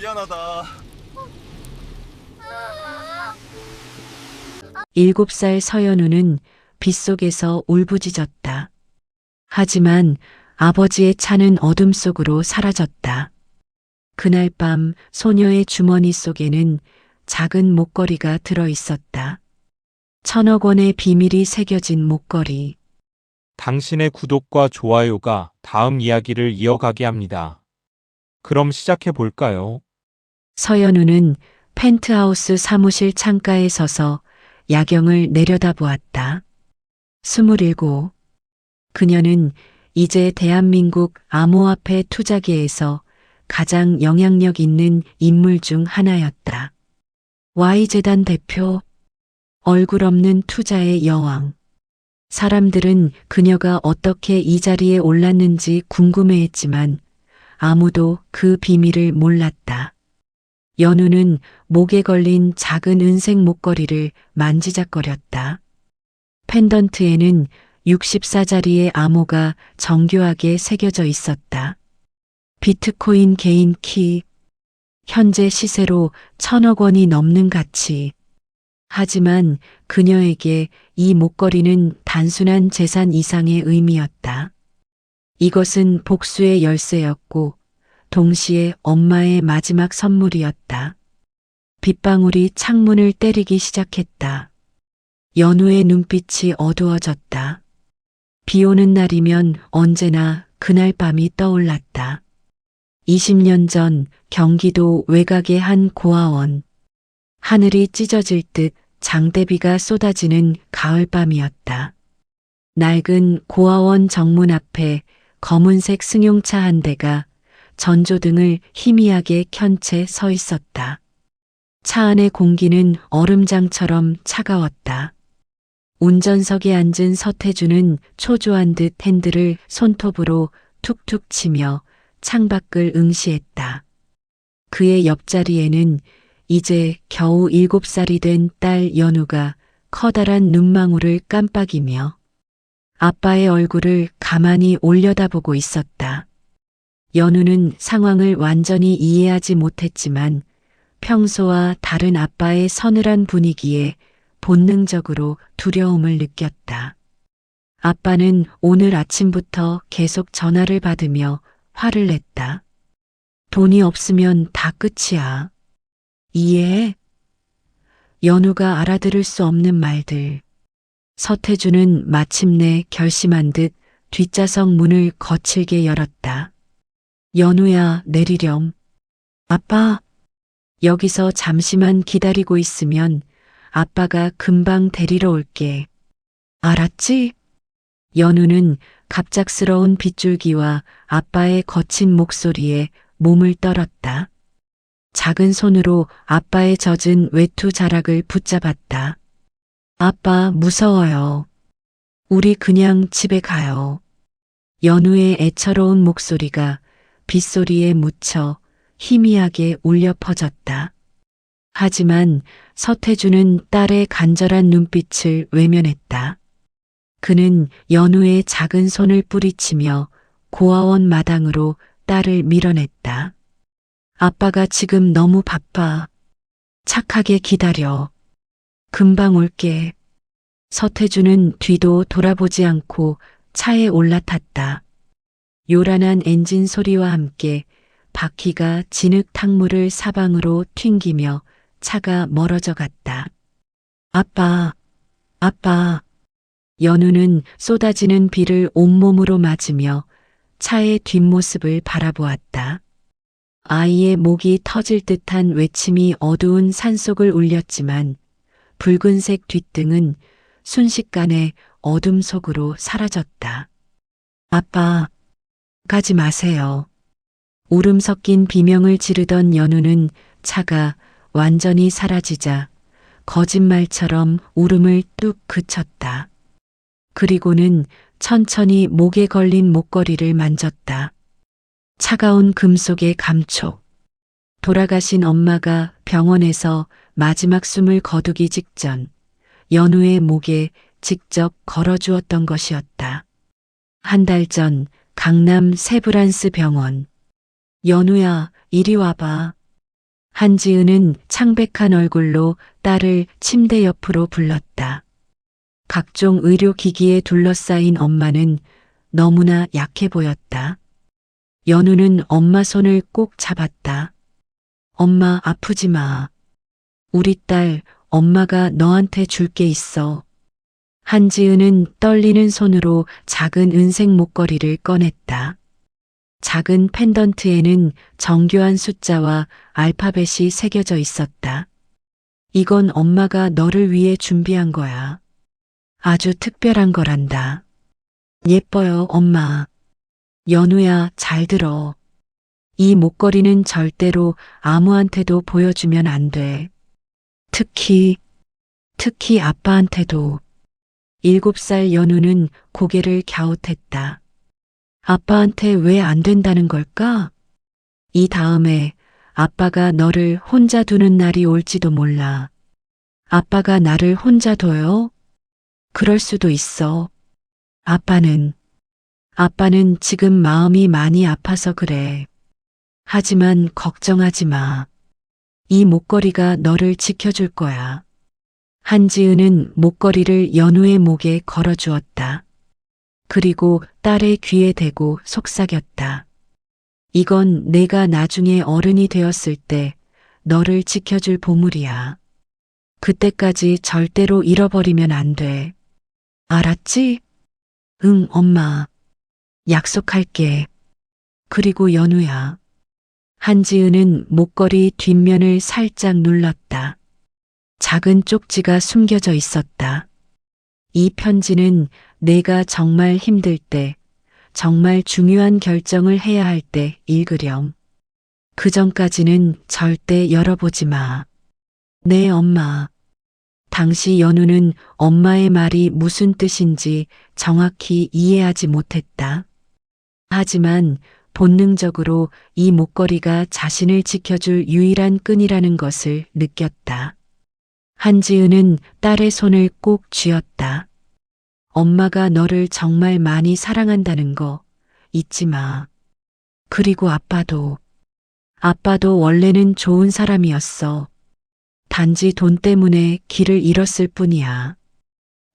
미안하다. 7살 서연우는 빗속에서 울부짖었다. 하지만 아버지의 차는 어둠 속으로 사라졌다. 그날 밤 소녀의 주머니 속에는 작은 목걸이가 들어 있었다. 1,000억 원의 비밀이 새겨진 목걸이. 당신의 구독과 좋아요가 다음 이야기를 이어가게 합니다. 그럼 시작해 볼까요? 서연우는 펜트하우스 사무실 창가에 서서 야경을 내려다보았다. 27. 그녀는 이제 대한민국 암호화폐 투자계에서 가장 영향력 있는 인물 중 하나였다. Y재단 대표, 얼굴 없는 투자의 여왕. 사람들은 그녀가 어떻게 이 자리에 올랐는지 궁금해했지만 아무도 그 비밀을 몰랐다. 연우는 목에 걸린 작은 은색 목걸이를 만지작거렸다. 펜던트에는 64자리의 암호가 정교하게 새겨져 있었다. 비트코인 개인 키, 현재 시세로 1,000억 원이 넘는 가치. 하지만 그녀에게 이 목걸이는 단순한 재산 이상의 의미였다. 이것은 복수의 열쇠였고 동시에 엄마의 마지막 선물이었다. 빗방울이 창문을 때리기 시작했다. 연우의 눈빛이 어두워졌다. 비 오는 날이면 언제나 그날 밤이 떠올랐다. 20년 전 경기도 외곽의 한 고아원. 하늘이 찢어질 듯 장대비가 쏟아지는 가을밤이었다. 낡은 고아원 정문 앞에 검은색 승용차 한 대가 전조등을 희미하게 켠 채 서 있었다. 차 안의 공기는 얼음장처럼 차가웠다. 운전석에 앉은 서태주는 초조한 듯 핸들을 손톱으로 툭툭 치며 창밖을 응시했다. 그의 옆자리에는 이제 겨우 7살이 된 딸 연우가 커다란 눈망울을 깜빡이며 아빠의 얼굴을 가만히 올려다보고 있었다. 연우는 상황을 완전히 이해하지 못했지만 평소와 다른 아빠의 서늘한 분위기에 본능적으로 두려움을 느꼈다. 아빠는 오늘 아침부터 계속 전화를 받으며 화를 냈다. 돈이 없으면 다 끝이야. 이해해? 연우가 알아들을 수 없는 말들. 서태주는 마침내 결심한 듯 뒷좌석 문을 거칠게 열었다. 연우야, 내리렴. 아빠, 여기서 잠시만 기다리고 있으면 아빠가 금방 데리러 올게. 알았지? 연우는 갑작스러운 빗줄기와 아빠의 거친 목소리에 몸을 떨었다. 작은 손으로 아빠의 젖은 외투 자락을 붙잡았다. 아빠, 무서워요. 우리 그냥 집에 가요. 연우의 애처로운 목소리가 빗소리에 묻혀 희미하게 울려 퍼졌다. 하지만 서태주는 딸의 간절한 눈빛을 외면했다. 그는 연우의 작은 손을 뿌리치며 고아원 마당으로 딸을 밀어냈다. 아빠가 지금 너무 바빠. 착하게 기다려. 금방 올게. 서태주는 뒤도 돌아보지 않고 차에 올라탔다. 요란한 엔진 소리와 함께 바퀴가 진흙 탕물을 사방으로 튕기며 차가 멀어져 갔다. 아빠, 아빠. 연우는 쏟아지는 비를 온몸으로 맞으며 차의 뒷모습을 바라보았다. 아이의 목이 터질 듯한 외침이 어두운 산속을 울렸지만 붉은색 뒷등은 순식간에 어둠 속으로 사라졌다. 아빠, 가지 마세요. 울음 섞인 비명을 지르던 연우는 차가 완전히 사라지자 거짓말처럼 울음을 뚝 그쳤다. 그리고는 천천히 목에 걸린 목걸이를 만졌다. 차가운 금속의 감촉. 돌아가신 엄마가 병원에서 마지막 숨을 거두기 직전 연우의 목에 직접 걸어주었던 것이었다. 한 달 전 강남 세브란스 병원. 연우야, 이리 와봐. 한지은은 창백한 얼굴로 딸을 침대 옆으로 불렀다. 각종 의료기기에 둘러싸인 엄마는 너무나 약해 보였다. 연우는 엄마 손을 꼭 잡았다. 엄마 아프지 마. 우리 딸, 엄마가 너한테 줄 게 있어. 한지은은 떨리는 손으로 작은 은색 목걸이를 꺼냈다. 작은 펜던트에는 정교한 숫자와 알파벳이 새겨져 있었다. 이건 엄마가 너를 위해 준비한 거야. 아주 특별한 거란다. 예뻐요, 엄마. 연우야, 잘 들어. 이 목걸이는 절대로 아무한테도 보여주면 안 돼. 특히 아빠한테도. 7살 연우는 고개를 갸웃했다. 아빠한테 왜 안 된다는 걸까? 이 다음에 아빠가 너를 혼자 두는 날이 올지도 몰라. 아빠가 나를 혼자 둬요? 그럴 수도 있어. 아빠는 지금 마음이 많이 아파서 그래. 하지만 걱정하지 마. 이 목걸이가 너를 지켜줄 거야. 한지은은 목걸이를 연우의 목에 걸어주었다. 그리고 딸의 귀에 대고 속삭였다. 이건 내가 나중에 어른이 되었을 때 너를 지켜줄 보물이야. 그때까지 절대로 잃어버리면 안 돼. 알았지? 응, 엄마. 약속할게. 그리고 연우야. 한지은은 목걸이 뒷면을 살짝 눌렀다. 작은 쪽지가 숨겨져 있었다. 이 편지는 내가 정말 힘들 때, 정말 중요한 결정을 해야 할 때 읽으렴. 그 전까지는 절대 열어보지 마. 네, 엄마. 당시 연우는 엄마의 말이 무슨 뜻인지 정확히 이해하지 못했다. 하지만 본능적으로 이 목걸이가 자신을 지켜줄 유일한 끈이라는 것을 느꼈다. 한지은은 딸의 손을 꼭 쥐었다. 엄마가 너를 정말 많이 사랑한다는 거 잊지 마. 그리고 아빠도 원래는 좋은 사람이었어. 단지 돈 때문에 길을 잃었을 뿐이야.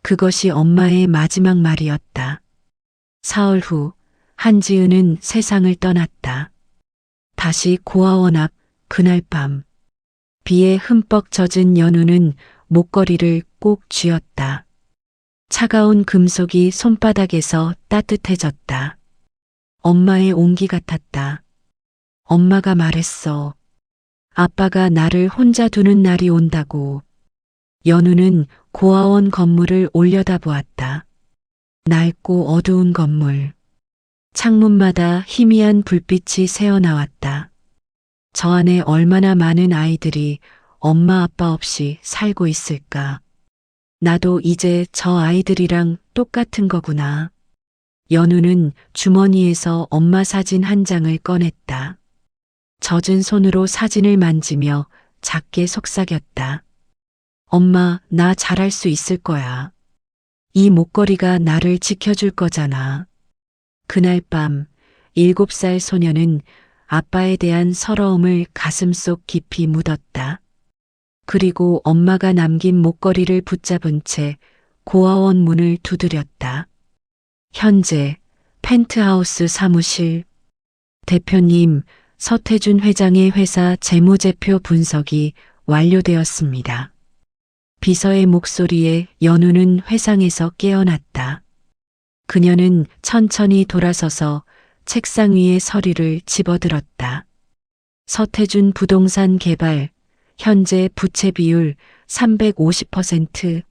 그것이 엄마의 마지막 말이었다. 사흘 후 한지은은 세상을 떠났다. 다시 고아원 앞 그날 밤 비에 흠뻑 젖은 연우는 목걸이를 꼭 쥐었다. 차가운 금속이 손바닥에서 따뜻해졌다. 엄마의 온기 같았다. 엄마가 말했어. 아빠가 나를 혼자 두는 날이 온다고. 연우는 고아원 건물을 올려다보았다. 낡고 어두운 건물. 창문마다 희미한 불빛이 새어나왔다. 저 안에 얼마나 많은 아이들이 엄마 아빠 없이 살고 있을까. 나도 이제 저 아이들이랑 똑같은 거구나. 연우는 주머니에서 엄마 사진 한 장을 꺼냈다. 젖은 손으로 사진을 만지며 작게 속삭였다. 엄마, 나 잘할 수 있을 거야. 이 목걸이가 나를 지켜줄 거잖아. 그날 밤 7살 소녀는 아빠에 대한 서러움을 가슴속 깊이 묻었다. 그리고 엄마가 남긴 목걸이를 붙잡은 채 고아원 문을 두드렸다. 현재 펜트하우스 사무실. 대표님, 서태준 회장의 회사 재무제표 분석이 완료되었습니다. 비서의 목소리에 연우는 회상에서 깨어났다. 그녀는 천천히 돌아서서 책상 위에 서류를 집어들었다. 서태준 부동산 개발, 현재 부채 비율 350%,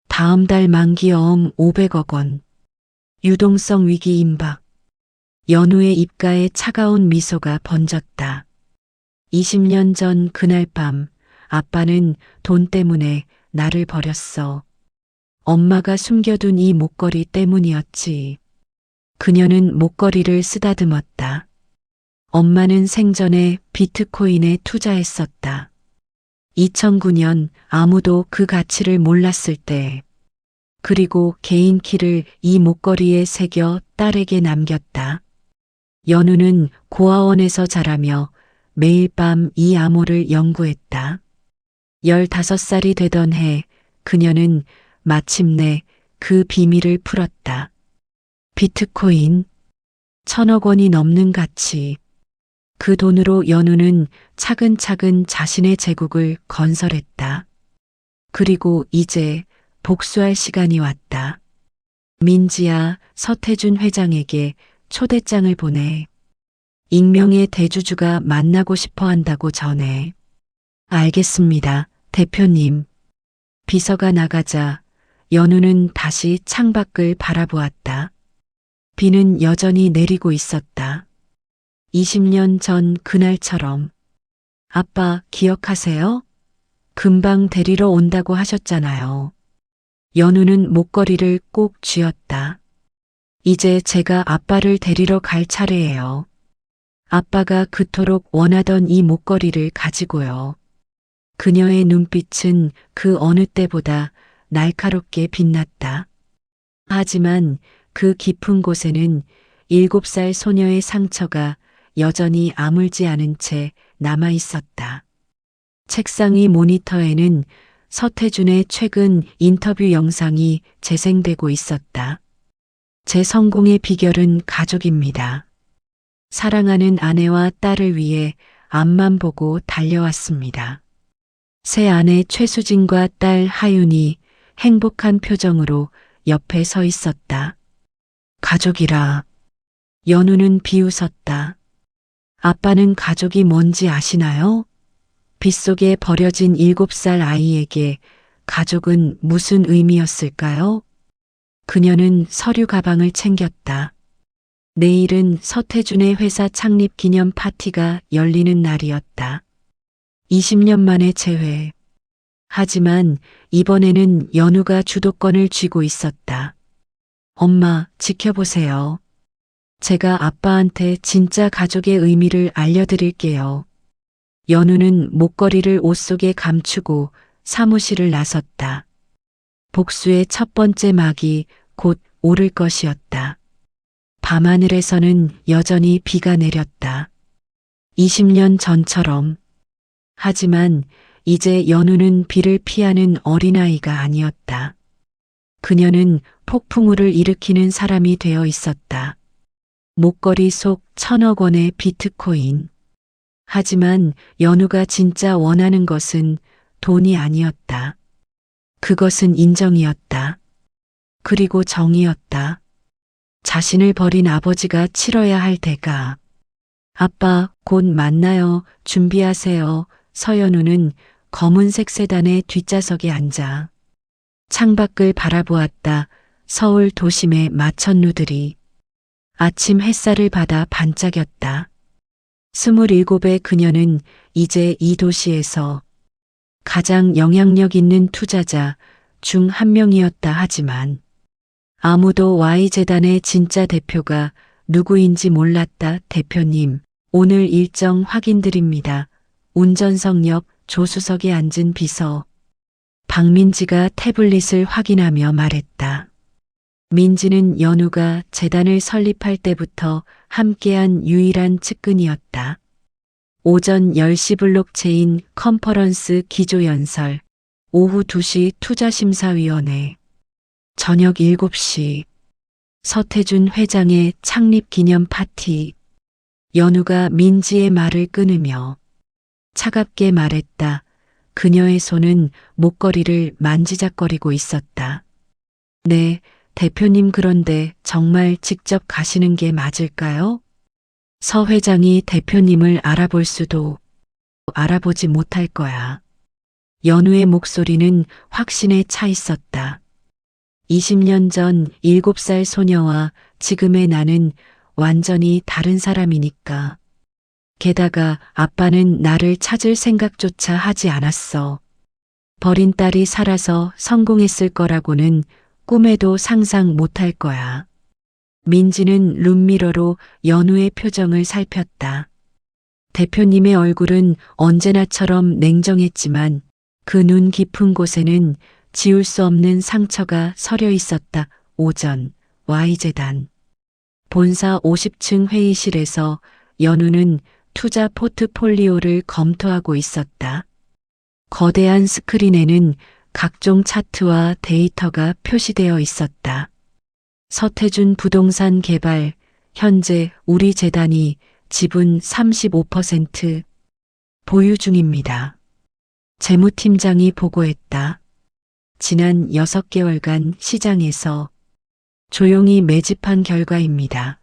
다음 달 만기 어음 500억 원, 유동성 위기 임박. 연우의 입가에 차가운 미소가 번졌다. 20년 전 그날 밤 아빠는 돈 때문에 나를 버렸어. 엄마가 숨겨둔 이 목걸이 때문이었지. 그녀는 목걸이를 쓰다듬었다. 엄마는 생전에 비트코인에 투자했었다. 2009년 아무도 그 가치를 몰랐을 때. 그리고 개인 키를 이 목걸이에 새겨 딸에게 남겼다. 연우는 고아원에서 자라며 매일 밤 이 암호를 연구했다. 15살이 되던 해 그녀는 마침내 그 비밀을 풀었다. 비트코인 1,000억 원이 넘는 가치. 그 돈으로 연우는 차근차근 자신의 제국을 건설했다. 그리고 이제 복수할 시간이 왔다. 민지야, 서태준 회장에게 초대장을 보내. 익명의 대주주가 만나고 싶어 한다고 전해. 알겠습니다, 대표님. 비서가 나가자 연우는 다시 창밖을 바라보았다. 비는 여전히 내리고 있었다. 20년 전 그날처럼. 아빠 기억하세요? 금방 데리러 온다고 하셨잖아요. 연우는 목걸이를 꼭 쥐었다. 이제 제가 아빠를 데리러 갈 차례예요. 아빠가 그토록 원하던 이 목걸이를 가지고요. 그녀의 눈빛은 그 어느 때보다 날카롭게 빛났다. 하지만 그 깊은 곳에는 7살 소녀의 상처가 여전히 아물지 않은 채 남아 있었다. 책상 위 모니터에는 서태준의 최근 인터뷰 영상이 재생되고 있었다. 제 성공의 비결은 가족입니다. 사랑하는 아내와 딸을 위해 앞만 보고 달려왔습니다. 새 아내 최수진과 딸 하윤이 행복한 표정으로 옆에 서 있었다. 가족이라. 연우는 비웃었다. 아빠는 가족이 뭔지 아시나요? 빗속에 버려진 7살 아이에게 가족은 무슨 의미였을까요? 그녀는 서류 가방을 챙겼다. 내일은 서태준의 회사 창립 기념 파티가 열리는 날이었다. 20년 만의 재회. 하지만 이번에는 연우가 주도권을 쥐고 있었다. 엄마, 지켜보세요. 제가 아빠한테 진짜 가족의 의미를 알려드릴게요. 연우는 목걸이를 옷 속에 감추고 사무실을 나섰다. 복수의 첫 번째 막이 곧 오를 것이었다. 밤하늘에서는 여전히 비가 내렸다. 20년 전처럼. 하지만 이제 연우는 비를 피하는 어린아이가 아니었다. 그녀는 폭풍우를 일으키는 사람이 되어 있었다. 목걸이 속 1,000억 원의 비트코인. 하지만 연우가 진짜 원하는 것은 돈이 아니었다. 그것은 인정이었다. 그리고 정의였다. 자신을 버린 아버지가 치러야 할 대가. 아빠, 곧 만나요. 준비하세요. 서연우는 검은색 세단의 뒷좌석에 앉아 창밖을 바라보았다. 서울 도심의 마천루들이 아침 햇살을 받아 반짝였다. 27의 그녀는 이제 이 도시에서 가장 영향력 있는 투자자 중 한 명이었다. 하지만 아무도 Y재단의 진짜 대표가 누구인지 몰랐다. 대표님, 오늘 일정 확인드립니다. 운전석 옆 조수석에 앉은 비서 박민지가 태블릿을 확인하며 말했다. 민지는 연우가 재단을 설립할 때부터 함께한 유일한 측근이었다. 오전 10시 블록체인 컨퍼런스 기조연설, 오후 2시 투자심사위원회, 저녁 7시 서태준 회장의 창립 기념 파티. 연우가 민지의 말을 끊으며 차갑게 말했다. 그녀의 손은 목걸이를 만지작거리고 있었다. 네, 대표님, 그런데 정말 직접 가시는 게 맞을까요? 서 회장이 대표님을 알아볼 수도 알아보지 못할 거야. 연우의 목소리는 확신에 차 있었다. 20년 전 7살 소녀와 지금의 나는 완전히 다른 사람이니까. 게다가 아빠는 나를 찾을 생각조차 하지 않았어. 버린 딸이 살아서 성공했을 거라고는 꿈에도 상상 못할 거야. 민지는 룸미러로 연우의 표정을 살폈다. 대표님의 얼굴은 언제나처럼 냉정했지만 그 눈 깊은 곳에는 지울 수 없는 상처가 서려 있었다. 오전 Y재단 본사 50층 회의실에서 연우는 투자 포트폴리오를 검토하고 있었다. 거대한 스크린에는 각종 차트와 데이터가 표시되어 있었다. 서태준 부동산 개발, 현재 우리 재단이 지분 35% 보유 중입니다. 재무팀장이 보고했다. 지난 6개월간 시장에서 조용히 매집한 결과입니다.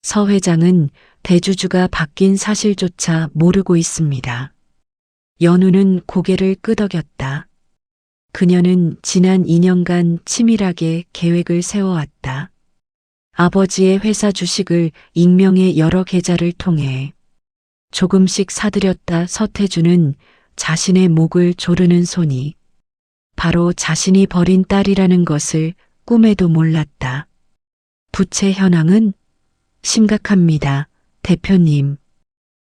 서 회장은 대주주가 바뀐 사실조차 모르고 있습니다. 연우는 고개를 끄덕였다. 그녀는 지난 2년간 치밀하게 계획을 세워왔다. 아버지의 회사 주식을 익명의 여러 계좌를 통해 조금씩 사들였다. 서태준은 자신의 목을 조르는 손이 바로 자신이 버린 딸이라는 것을 꿈에도 몰랐다. 부채 현황은 심각합니다, 대표님.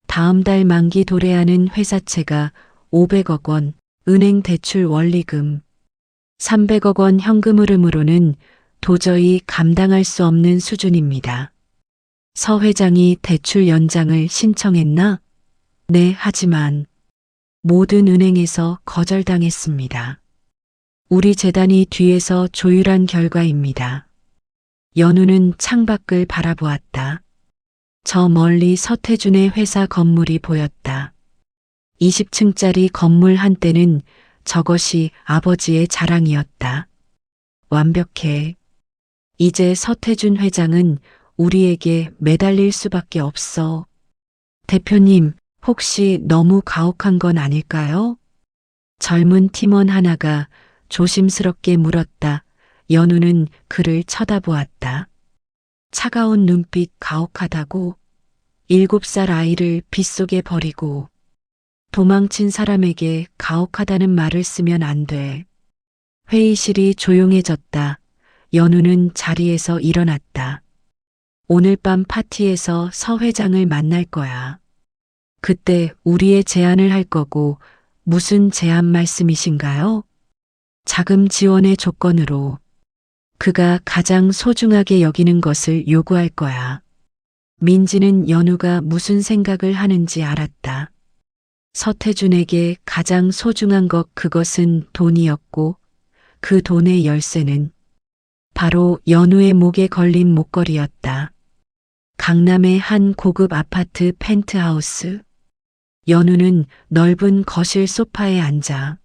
다음 달 만기 도래하는 회사채가 500억 원, 은행 대출 원리금 300억 원 현금 흐름으로는 도저히 감당할 수 없는 수준입니다. 서 회장이 대출 연장을 신청했나? 네, 하지만 모든 은행에서 거절당했습니다. 우리 재단이 뒤에서 조율한 결과입니다. 연우는 창밖을 바라보았다. 저 멀리 서태준의 회사 건물이 보였다. 20층짜리 건물 한때는 저것이 아버지의 자랑이었다. 완벽해. 이제 서태준 회장은 우리에게 매달릴 수밖에 없어. 대표님, 혹시 너무 가혹한 건 아닐까요? 젊은 팀원 하나가 조심스럽게 물었다. 연우는 그를 쳐다보았다. 차가운 눈빛. 가혹하다고? 7살 아이를 빗속에 버리고 도망친 사람에게 가혹하다는 말을 쓰면 안 돼. 회의실이 조용해졌다. 연우는 자리에서 일어났다. 오늘 밤 파티에서 서 회장을 만날 거야. 그때 우리의 제안을 할 거고. 무슨 제안 말씀이신가요? 자금 지원의 조건으로 그가 가장 소중하게 여기는 것을 요구할 거야. 민지는 연우가 무슨 생각을 하는지 알았다. 서태준에게 가장 소중한 것, 그것은 돈이었고 그 돈의 열쇠는 바로 연우의 목에 걸린 목걸이였다. 강남의 한 고급 아파트 펜트하우스. 연우는 넓은 거실 소파에 앉아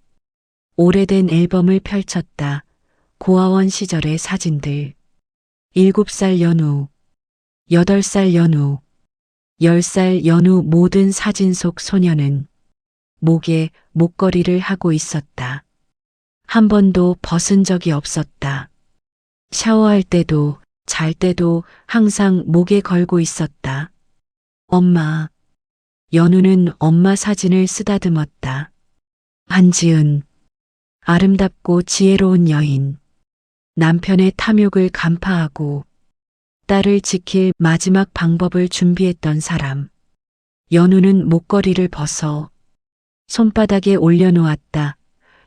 오래된 앨범을 펼쳤다. 고아원 시절의 사진들. 7살 연우, 8살 연우, 10살 연우. 모든 사진 속 소녀는 목에 목걸이를 하고 있었다. 한 번도 벗은 적이 없었다. 샤워할 때도 잘 때도 항상 목에 걸고 있었다. 엄마. 연우는 엄마 사진을 쓰다듬었다. 한지은. 아름답고 지혜로운 여인. 남편의 탐욕을 간파하고 딸을 지킬 마지막 방법을 준비했던 사람. 연우는 목걸이를 벗어 손바닥에 올려놓았다.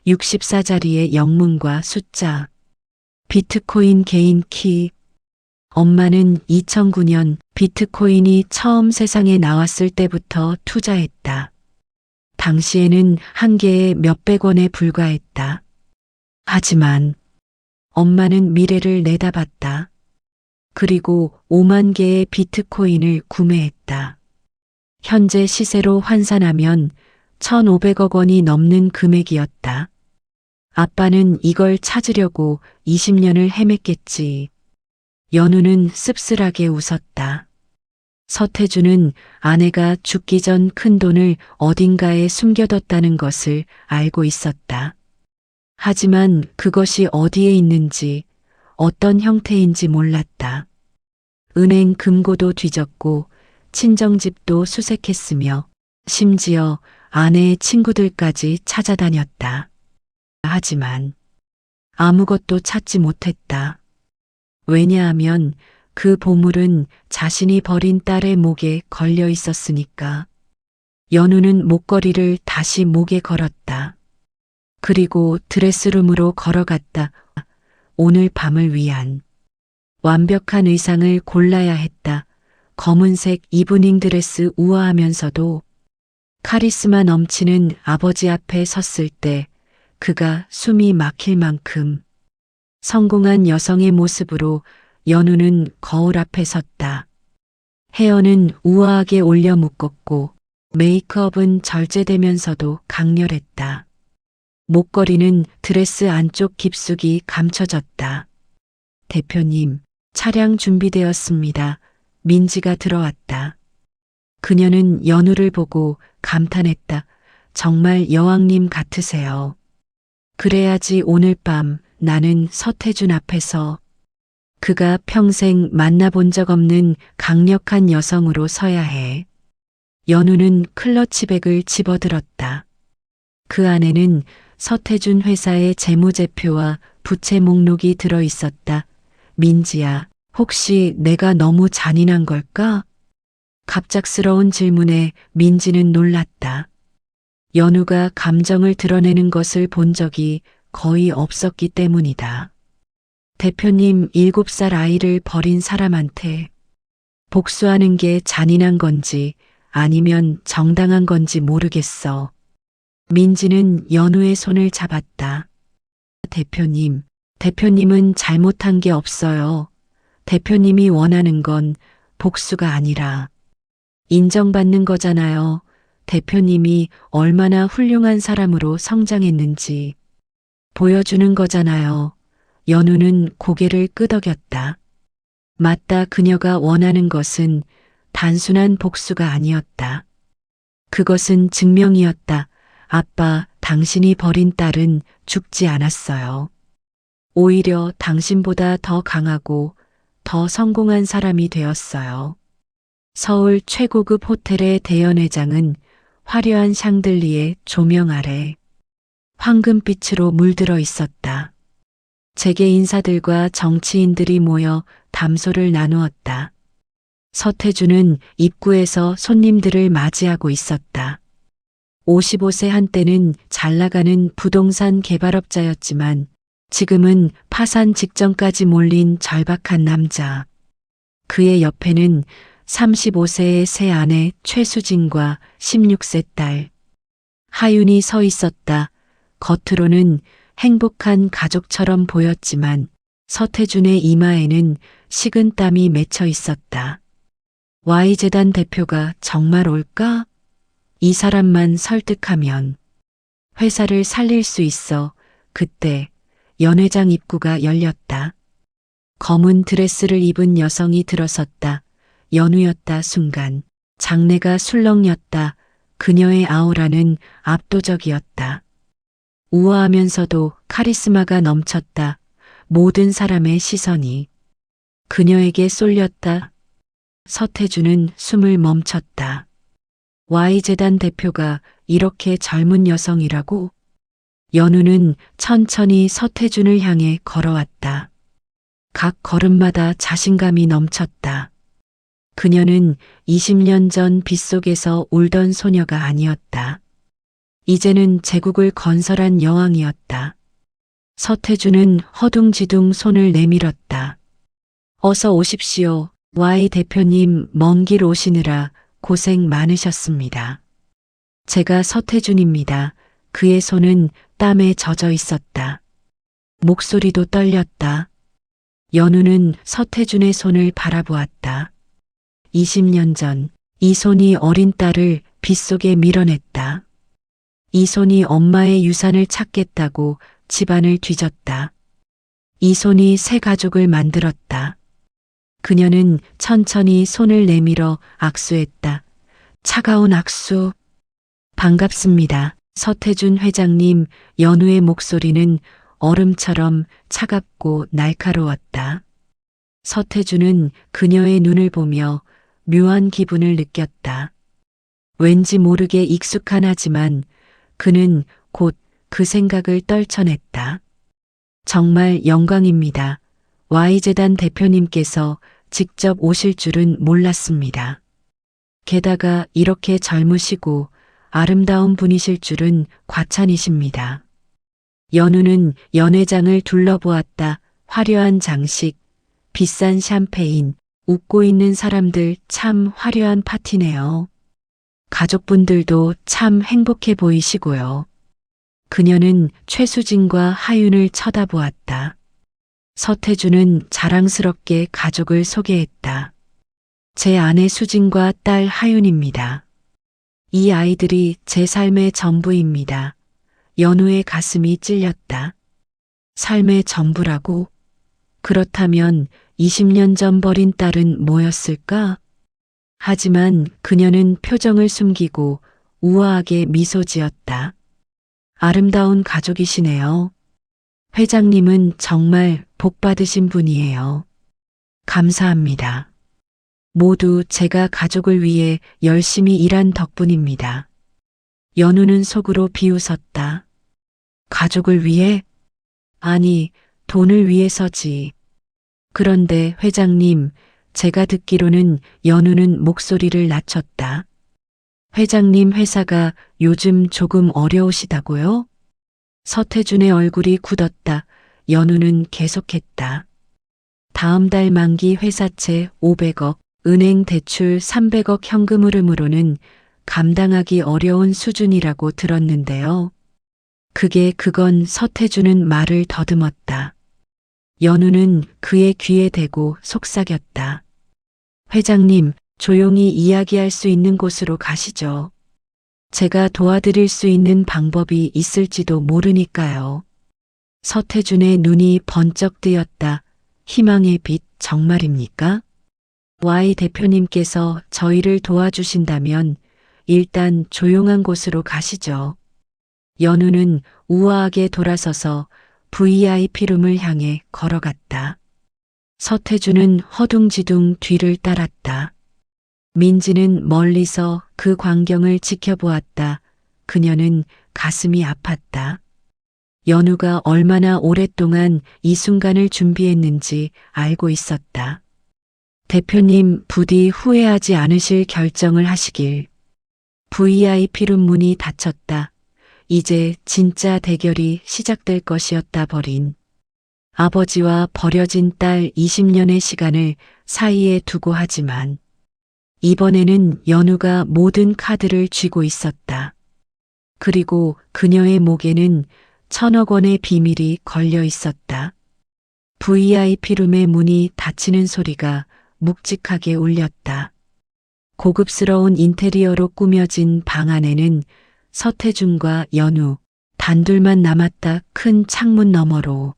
64자리의 영문과 숫자. 비트코인 개인 키. 엄마는 2009년 비트코인이 처음 세상에 나왔을 때부터 투자했다. 당시에는 한 개에 몇백 원에 불과했다. 하지만 엄마는 미래를 내다봤다. 그리고 5만 개의 비트코인을 구매했다. 현재 시세로 환산하면 1,500억 원이 넘는 금액이었다. 아빠는 이걸 찾으려고 20년을 헤맸겠지. 연우는 씁쓸하게 웃었다. 서태준은 아내가 죽기 전 큰돈을 어딘가에 숨겨뒀다는 것을 알고 있었다. 하지만 그것이 어디에 있는지, 어떤 형태인지 몰랐다. 은행 금고도 뒤졌고 친정집도 수색했으며 심지어 아내의 친구들까지 찾아다녔다. 하지만 아무것도 찾지 못했다. 왜냐하면 그 보물은 자신이 버린 딸의 목에 걸려 있었으니까. 연우는 목걸이를 다시 목에 걸었다. 그리고 드레스룸으로 걸어갔다. 오늘 밤을 위한 완벽한 의상을 골라야 했다. 검은색 이브닝 드레스 우아하면서도 카리스마 넘치는 아버지 앞에 섰을 때 그가 숨이 막힐 만큼 성공한 여성의 모습으로 연우는 거울 앞에 섰다. 헤어는 우아하게 올려 묶었고 메이크업은 절제되면서도 강렬했다. 목걸이는 드레스 안쪽 깊숙이 감춰졌다. 대표님, 차량 준비되었습니다. 민지가 들어왔다. 그녀는 연우를 보고 감탄했다. 정말 여왕님 같으세요. 그래야지 오늘 밤 나는 서태준 앞에서 그가 평생 만나본 적 없는 강력한 여성으로 서야 해. 연우는 클러치백을 집어들었다. 그 안에는 서태준 회사의 재무제표와 부채 목록이 들어 있었다. 민지야, 혹시 내가 너무 잔인한 걸까? 갑작스러운 질문에 민지는 놀랐다. 연우가 감정을 드러내는 것을 본 적이 거의 없었기 때문이다. 대표님 7살 아이를 버린 사람한테 복수하는 게 잔인한 건지 아니면 정당한 건지 모르겠어. 민지는 연우의 손을 잡았다. 대표님은 잘못한 게 없어요. 대표님이 원하는 건 복수가 아니라 인정받는 거잖아요. 대표님이 얼마나 훌륭한 사람으로 성장했는지 보여주는 거잖아요. 연우는 고개를 끄덕였다. 맞다, 그녀가 원하는 것은 단순한 복수가 아니었다. 그것은 증명이었다. 아빠, 당신이 버린 딸은 죽지 않았어요. 오히려 당신보다 더 강하고 더 성공한 사람이 되었어요. 서울 최고급 호텔의 대연회장은 화려한 샹들리에 조명 아래 황금빛으로 물들어 있었다. 재계 인사들과 정치인들이 모여 담소를 나누었다. 서태준은 입구에서 손님들을 맞이하고 있었다. 55세 한때는 잘 나가는 부동산 개발업자였지만 지금은 파산 직전까지 몰린 절박한 남자. 그의 옆에는 35세의 새 아내 최수진과 16세 딸 하윤이 서 있었다. 겉으로는 행복한 가족처럼 보였지만 서태준의 이마에는 식은땀이 맺혀 있었다. Y재단 대표가 정말 올까? 이 사람만 설득하면 회사를 살릴 수 있어. 그때 연회장 입구가 열렸다. 검은 드레스를 입은 여성이 들어섰다. 연우였다. 순간 장내가 술렁였다. 그녀의 아우라는 압도적이었다. 우아하면서도 카리스마가 넘쳤다. 모든 사람의 시선이 그녀에게 쏠렸다. 서태준은 숨을 멈췄다. Y재단 대표가 이렇게 젊은 여성이라고? 연우는 천천히 서태준을 향해 걸어왔다. 각 걸음마다 자신감이 넘쳤다. 그녀는 20년 전 빗속에서 울던 소녀가 아니었다. 이제는 제국을 건설한 여왕이었다. 서태준은 허둥지둥 손을 내밀었다. 어서 오십시오. Y 대표님, 먼 길 오시느라 고생 많으셨습니다. 제가 서태준입니다. 그의 손은 땀에 젖어 있었다. 목소리도 떨렸다. 연우는 서태준의 손을 바라보았다. 20년 전 이 손이 어린 딸을 빗속에 밀어냈다. 이 손이 엄마의 유산을 찾겠다고 집안을 뒤졌다. 이 손이 새 가족을 만들었다. 그녀는 천천히 손을 내밀어 악수했다. 차가운 악수. 반갑습니다. 서태준 회장님. 연우의 목소리는 얼음처럼 차갑고 날카로웠다. 서태준은 그녀의 눈을 보며 묘한 기분을 느꼈다. 왠지 모르게 익숙한 하지만 그는 곧 그 생각을 떨쳐냈다. 정말 영광입니다. Y재단 대표님께서 직접 오실 줄은 몰랐습니다. 게다가 이렇게 젊으시고 아름다운 분이실 줄은 과찬이십니다. 연우는 연회장을 둘러보았다. 화려한 장식, 비싼 샴페인, 웃고 있는 사람들 참 화려한 파티네요. 가족분들도 참 행복해 보이시고요. 그녀는 최수진과 하윤을 쳐다보았다. 서태주는 자랑스럽게 가족을 소개했다. 제 아내 수진과 딸 하윤입니다. 이 아이들이 제 삶의 전부입니다. 연우의 가슴이 찔렸다. 삶의 전부라고? 그렇다면 20년 전 버린 딸은 뭐였을까? 하지만 그녀는 표정을 숨기고 우아하게 미소 지었다. 아름다운 가족이시네요. 회장님은 정말 복 받으신 분이에요. 감사합니다. 모두 제가 가족을 위해 열심히 일한 덕분입니다. 연우는 속으로 비웃었다. 가족을 위해? 아니, 돈을 위해서지. 그런데 회장님, 제가 듣기로는 연우는 목소리를 낮췄다. 회장님 회사가 요즘 조금 어려우시다고요? 서태준의 얼굴이 굳었다. 연우는 계속했다. 다음 달 만기 회사채 500억, 은행 대출 300억 현금 흐름으로는 감당하기 어려운 수준이라고 들었는데요. 그건 서태준은 말을 더듬었다. 연우는 그의 귀에 대고 속삭였다. 회장님, 조용히 이야기할 수 있는 곳으로 가시죠. 제가 도와드릴 수 있는 방법이 있을지도 모르니까요. 서태준의 눈이 번쩍 뜨였다. 희망의 빛 정말입니까? Y 대표님께서 저희를 도와주신다면 일단 조용한 곳으로 가시죠. 연우는 우아하게 돌아서서 VIP룸을 향해 걸어갔다. 서태준은 허둥지둥 뒤를 따랐다. 민지는 멀리서 그 광경을 지켜보았다. 그녀는 가슴이 아팠다. 연우가 얼마나 오랫동안 이 순간을 준비했는지 알고 있었다. 대표님 부디 후회하지 않으실 결정을 하시길. VIP룸 문이 닫혔다. 이제 진짜 대결이 시작될 것이었다. 버린 아버지와 버려진 딸 20년의 시간을 사이에 두고 하지만 이번에는 연우가 모든 카드를 쥐고 있었다. 그리고 그녀의 목에는 1,000억 원의 비밀이 걸려 있었다. VIP룸의 문이 닫히는 소리가 묵직하게 울렸다. 고급스러운 인테리어로 꾸며진 방 안에는 서태준과 연우 단둘만 남았다. 큰 창문 너머로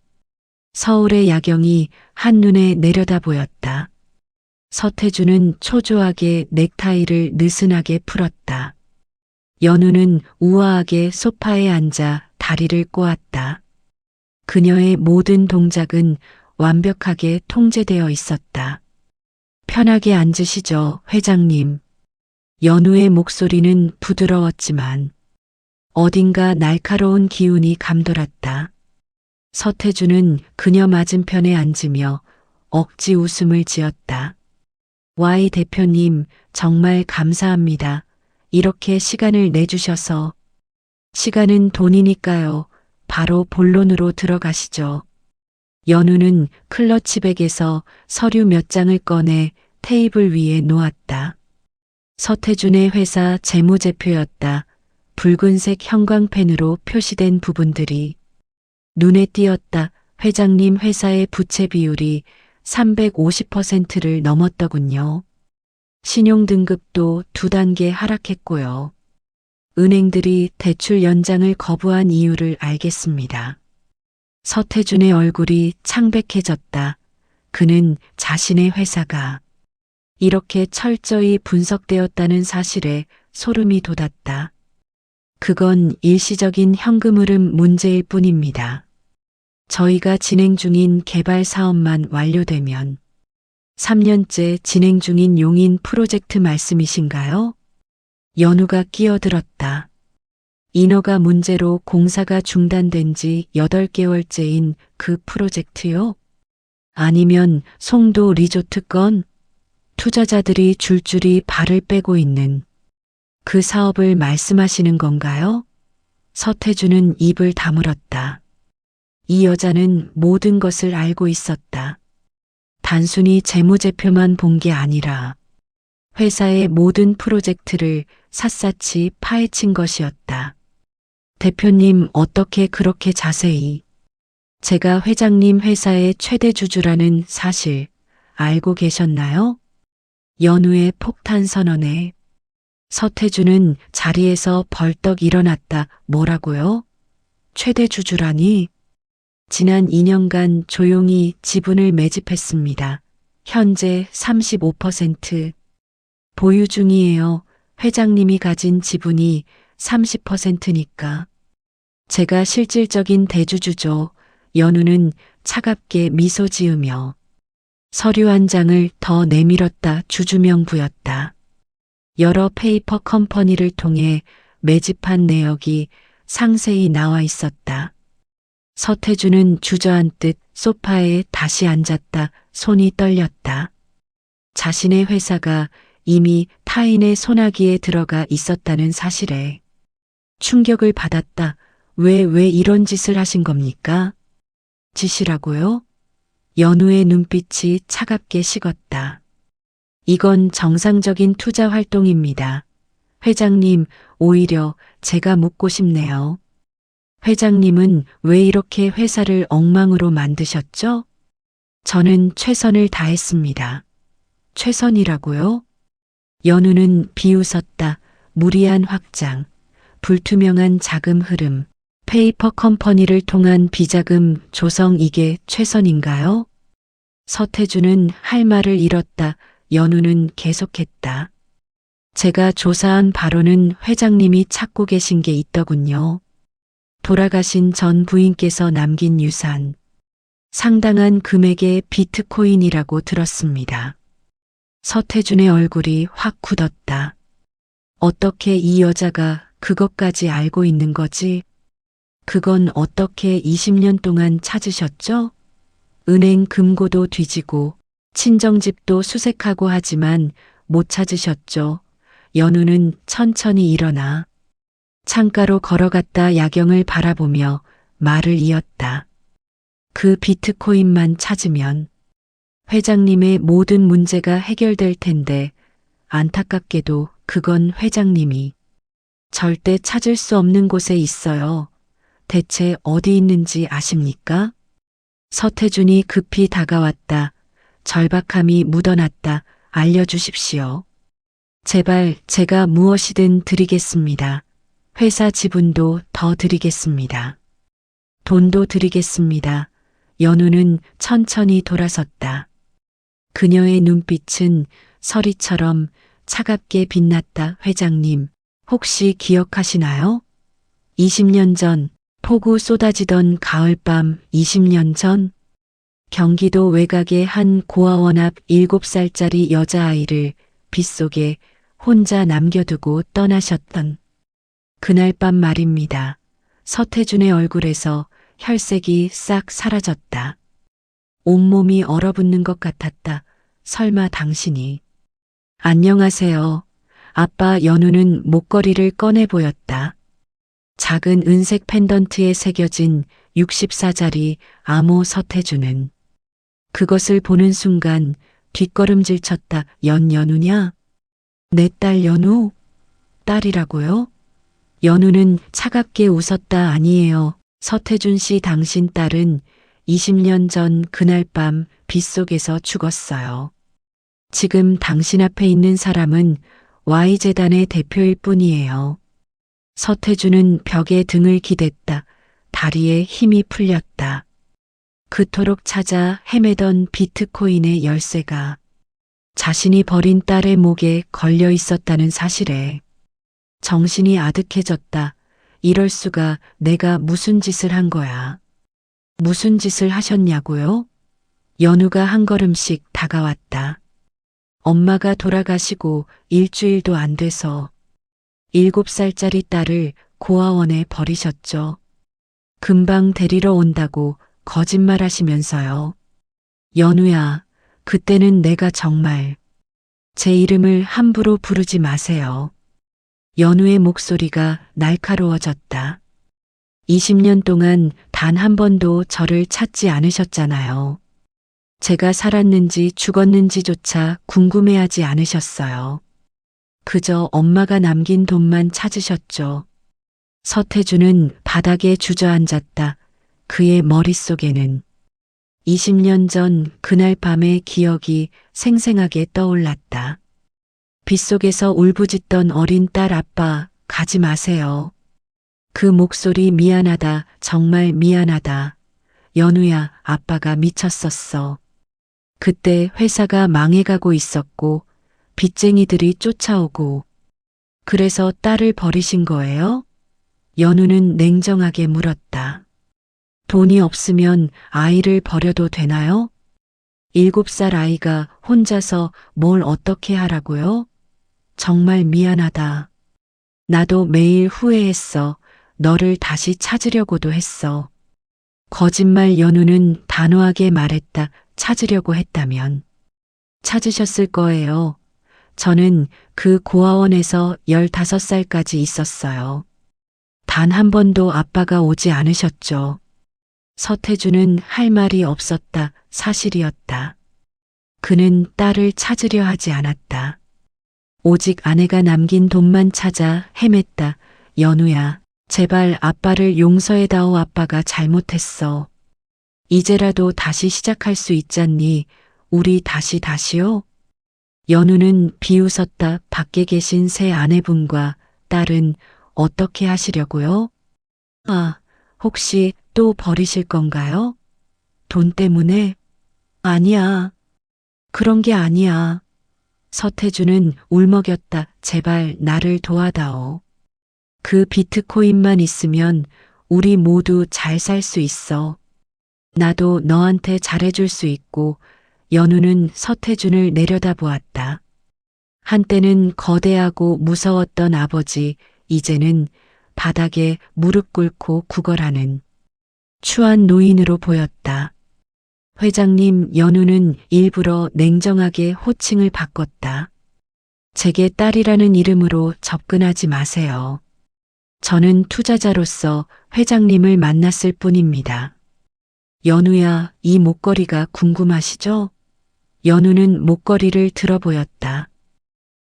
서울의 야경이 한눈에 내려다 보였다. 서태준은 초조하게 넥타이를 느슨하게 풀었다. 연우는 우아하게 소파에 앉아 다리를 꼬았다. 그녀의 모든 동작은 완벽하게 통제되어 있었다. 편하게 앉으시죠, 회장님. 연우의 목소리는 부드러웠지만 어딘가 날카로운 기운이 감돌았다. 서태준은 그녀 맞은편에 앉으며 억지 웃음을 지었다. Y 대표님, 정말 감사합니다. 이렇게 시간을 내주셔서. 시간은 돈이니까요. 바로 본론으로 들어가시죠. 연우는 클러치백에서 서류 몇 장을 꺼내 테이블 위에 놓았다. 서태준의 회사 재무제표였다. 붉은색 형광펜으로 표시된 부분들이 눈에 띄었다. 회장님 회사의 부채 비율이 350%를 넘었더군요. 신용등급도 2단계 하락했고요. 은행들이 대출 연장을 거부한 이유를 알겠습니다. 서태준의 얼굴이 창백해졌다. 그는 자신의 회사가 이렇게 철저히 분석되었다는 사실에 소름이 돋았다. 그건 일시적인 현금 흐름 문제일 뿐입니다. 저희가 진행 중인 개발 사업만 완료되면 3년째 진행 중인 용인 프로젝트 말씀이신가요? 연우가 끼어들었다. 인허가 문제로 공사가 중단된 지 8개월째인 그 프로젝트요? 아니면 송도 리조트 건? 투자자들이 줄줄이 발을 빼고 있는 그 사업을 말씀하시는 건가요? 서태준은 입을 다물었다. 이 여자는 모든 것을 알고 있었다. 단순히 재무제표만 본 게 아니라 회사의 모든 프로젝트를 샅샅이 파헤친 것이었다. 대표님, 어떻게 그렇게 자세히? 제가 회장님 회사의 최대 주주라는 사실 알고 계셨나요? 연우의 폭탄 선언에 서태준은 자리에서 벌떡 일어났다. 뭐라고요? 최대 주주라니? 지난 2년간 조용히 지분을 매집했습니다. 현재 35% 보유 중이에요. 회장님이 가진 지분이 30%니까. 제가 실질적인 대주주죠. 연우는 차갑게 미소 지으며 서류 한 장을 더 내밀었다. 주주명부였다. 여러 페이퍼 컴퍼니를 통해 매집한 내역이 상세히 나와 있었다. 서태준은 주저앉듯 소파에 다시 앉았다. 손이 떨렸다. 자신의 회사가 이미 타인의 손아귀에 들어가 있었다는 사실에 충격을 받았다. 왜 이런 짓을 하신 겁니까? 짓이라고요? 연우의 눈빛이 차갑게 식었다. 이건 정상적인 투자 활동입니다. 회장님, 오히려 제가 묻고 싶네요. 회장님은 왜 이렇게 회사를 엉망으로 만드셨죠? 저는 최선을 다했습니다. 최선이라고요? 연우는 비웃었다. 무리한 확장, 불투명한 자금 흐름, 페이퍼 컴퍼니를 통한 비자금 조성, 이게 최선인가요? 서태준은 할 말을 잃었다. 연우는 계속했다. 제가 조사한 바로는 회장님이 찾고 계신 게 있더군요. 돌아가신 전 부인께서 남긴 유산. 상당한 금액의 비트코인이라고 들었습니다. 서태준의 얼굴이 확 굳었다. 어떻게 이 여자가 그것까지 알고 있는 거지? 그건 어떻게 20년 동안 찾으셨죠? 은행 금고도 뒤지고 친정집도 수색하고 하지만 못 찾으셨죠. 연우는 천천히 일어나 창가로 걸어갔다 야경을 바라보며 말을 이었다. 그 비트코인만 찾으면 회장님의 모든 문제가 해결될 텐데 안타깝게도 그건 회장님이 절대 찾을 수 없는 곳에 있어요. 대체 어디 있는지 아십니까? 서태준이 급히 다가왔다. 절박함이 묻어났다. 알려주십시오. 제발, 제가 무엇이든 드리겠습니다. 회사 지분도 더 드리겠습니다. 돈도 드리겠습니다. 연우는 천천히 돌아섰다. 그녀의 눈빛은 서리처럼 차갑게 빛났다. 회장님, 혹시 기억하시나요? 20년 전, 폭우 쏟아지던 가을밤. 20년 전, 경기도 외곽의 한 고아원 앞 7살짜리 여자아이를 빗속에 혼자 남겨두고 떠나셨던 그날 밤 말입니다. 서태준의 얼굴에서 혈색이 싹 사라졌다. 온몸이 얼어붙는 것 같았다. 설마 당신이. 안녕하세요. 아빠. 연우는 목걸이를 꺼내 보였다. 작은 은색 펜던트에 새겨진 64자리 암호. 서태준은 그것을 보는 순간 뒷걸음질 쳤다. 연우냐? 내 딸 연우? 딸이라고요? 연우는 차갑게 웃었다. 아니에요. 서태준 씨, 당신 딸은 20년 전 그날 밤 빗속에서 죽었어요. 지금 당신 앞에 있는 사람은 Y재단의 대표일 뿐이에요. 서태준은 벽에 등을 기댔다. 다리에 힘이 풀렸다. 그토록 찾아 헤매던 비트코인의 열쇠가 자신이 버린 딸의 목에 걸려 있었다는 사실에 정신이 아득해졌다. 이럴 수가. 내가 무슨 짓을 한 거야? 무슨 짓을 하셨냐고요? 연우가 한 걸음씩 다가왔다. 엄마가 돌아가시고 일주일도 안 돼서 7살짜리 딸을 고아원에 버리셨죠. 금방 데리러 온다고 거짓말하시면서요. 연우야, 그때는 내가 정말. 제 이름을 함부로 부르지 마세요. 연우의 목소리가 날카로워졌다. 20년 동안 단 한 번도 저를 찾지 않으셨잖아요. 제가 살았는지 죽었는지조차 궁금해하지 않으셨어요. 그저 엄마가 남긴 돈만 찾으셨죠. 서태주는 바닥에 주저앉았다. 그의 머릿속에는 20년 전 그날 밤의 기억이 생생하게 떠올랐다. 빗속에서 울부짖던 어린 딸 아빠 가지 마세요. 그 목소리 미안하다 정말 미안하다. 연우야 아빠가 미쳤었어. 그때 회사가 망해가고 있었고 빚쟁이들이 쫓아오고 그래서 딸을 버리신 거예요? 연우는 냉정하게 물었다. 돈이 없으면 아이를 버려도 되나요? 7살 아이가 혼자서 뭘 어떻게 하라고요? 정말 미안하다. 나도 매일 후회했어. 너를 다시 찾으려고도 했어. 거짓말 연우는 단호하게 말했다. 찾으려고 했다면. 찾으셨을 거예요. 저는 그 고아원에서 15살까지 있었어요. 단 한 번도 아빠가 오지 않으셨죠. 서태주는 할 말이 없었다. 사실이었다. 그는 딸을 찾으려 하지 않았다. 오직 아내가 남긴 돈만 찾아 헤맸다. 연우야, 제발 아빠를 용서해다오. 아빠가 잘못했어. 이제라도 다시 시작할 수 있잖니. 우리 다시요? 연우는 비웃었다. 밖에 계신 새 아내분과 딸은 어떻게 하시려고요? 아, 혹시 또 버리실 건가요? 돈 때문에? 아니야. 그런 게 아니야. 서태주는 울먹였다. 제발 나를 도와다오. 그 비트코인만 있으면 우리 모두 잘 살 수 있어. 나도 너한테 잘해줄 수 있고. 연우는 서태준을 내려다보았다. 한때는 거대하고 무서웠던 아버지, 이제는 바닥에 무릎 꿇고 구걸하는 추한 노인으로 보였다. 회장님, 연우는 일부러 냉정하게 호칭을 바꿨다. 제게 딸이라는 이름으로 접근하지 마세요. 저는 투자자로서 회장님을 만났을 뿐입니다. 연우야, 이 목걸이가 궁금하시죠? 연우는 목걸이를 들어보였다.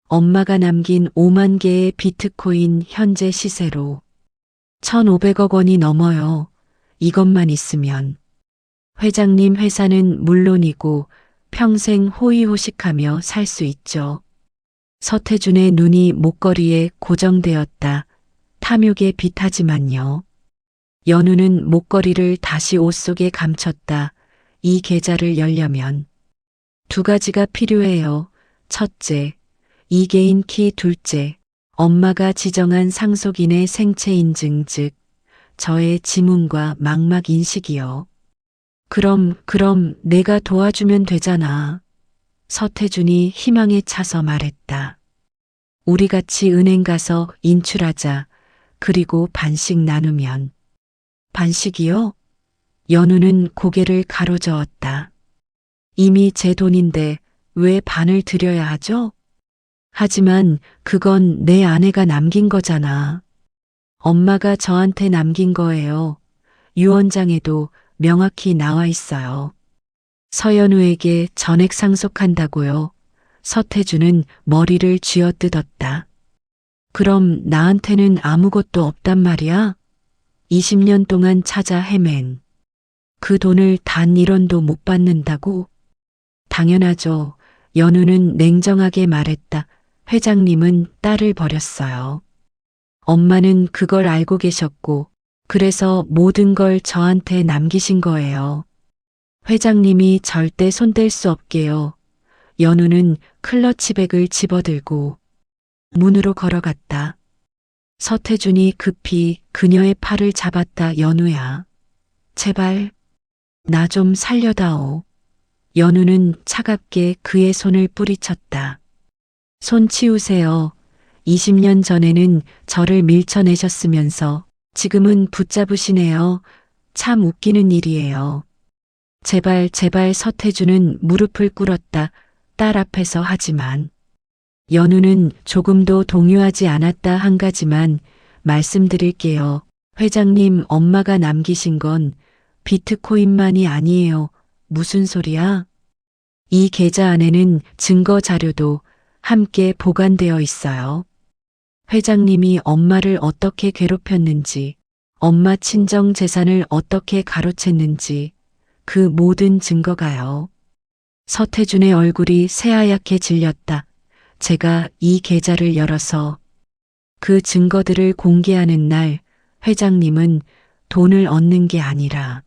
엄마가 남긴 5만 개의 비트코인 현재 시세로 1,500억 원이 넘어요. 이것만 있으면. 회장님 회사는 물론이고 평생 호의호식하며 살 수 있죠. 서태준의 눈이 목걸이에 고정되었다. 탐욕에 빛하지만요. 연우는 목걸이를 다시 옷 속에 감췄다. 이 계좌를 열려면 2가지가 필요해요. 첫째, 2개인 키. 둘째, 엄마가 지정한 상속인의 생체 인증 즉 저의 지문과 망막 인식이요. 그럼 내가 도와주면 되잖아. 서태준이 희망에 차서 말했다. 우리 같이 은행 가서 인출하자. 그리고 반씩 나누면. 반씩이요? 연우는 고개를 가로저었다. 이미 제 돈인데 왜 반을 드려야 하죠? 하지만 그건 내 아내가 남긴 거잖아. 엄마가 저한테 남긴 거예요. 유언장에도 명확히 나와 있어요. 서연우에게 전액 상속한다고요. 서태주는 머리를 쥐어뜯었다. 그럼 나한테는 아무것도 없단 말이야? 20년 동안 찾아 헤맨 그 돈을 단 1원도 못 받는다고? 당연하죠. 연우는 냉정하게 말했다. 회장님은 딸을 버렸어요. 엄마는 그걸 알고 계셨고 그래서 모든 걸 저한테 남기신 거예요. 회장님이 절대 손댈 수 없게요. 연우는 클러치백을 집어들고 문으로 걸어갔다. 서태준이 급히 그녀의 팔을 잡았다. 연우야, 제발 나 좀 살려다오. 연우는 차갑게 그의 손을 뿌리쳤다. 손 치우세요. 20년 전에는 저를 밀쳐내셨으면서 지금은 붙잡으시네요. 참 웃기는 일이에요. 제발 서태준은 무릎을 꿇었다. 딸 앞에서 하지만. 연우는 조금도 동요하지 않았다. 한 가지만 말씀드릴게요. 회장님, 엄마가 남기신 건 비트코인만이 아니에요. 무슨 소리야? 이 계좌 안에는 증거 자료도 함께 보관되어 있어요. 회장님이 엄마를 어떻게 괴롭혔는지, 엄마 친정 재산을 어떻게 가로챘는지 그 모든 증거가요. 서태준의 얼굴이 새하얗게 질렸다. 제가 이 계좌를 열어서 그 증거들을 공개하는 날 회장님은 돈을 얻는 게 아니라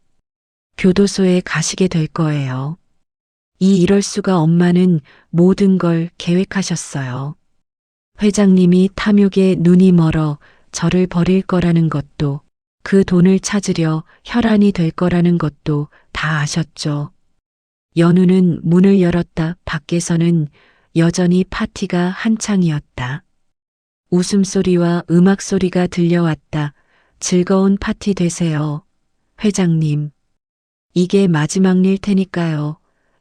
교도소에 가시게 될 거예요. 이럴 수가 엄마는 모든 걸 계획하셨어요. 회장님이 탐욕에 눈이 멀어 저를 버릴 거라는 것도 그 돈을 찾으려 혈안이 될 거라는 것도 다 아셨죠. 연우는 문을 열었다. 밖에서는 여전히 파티가 한창이었다. 웃음소리와 음악소리가 들려왔다. 즐거운 파티 되세요. 회장님. 이게 마지막 일 테니까요.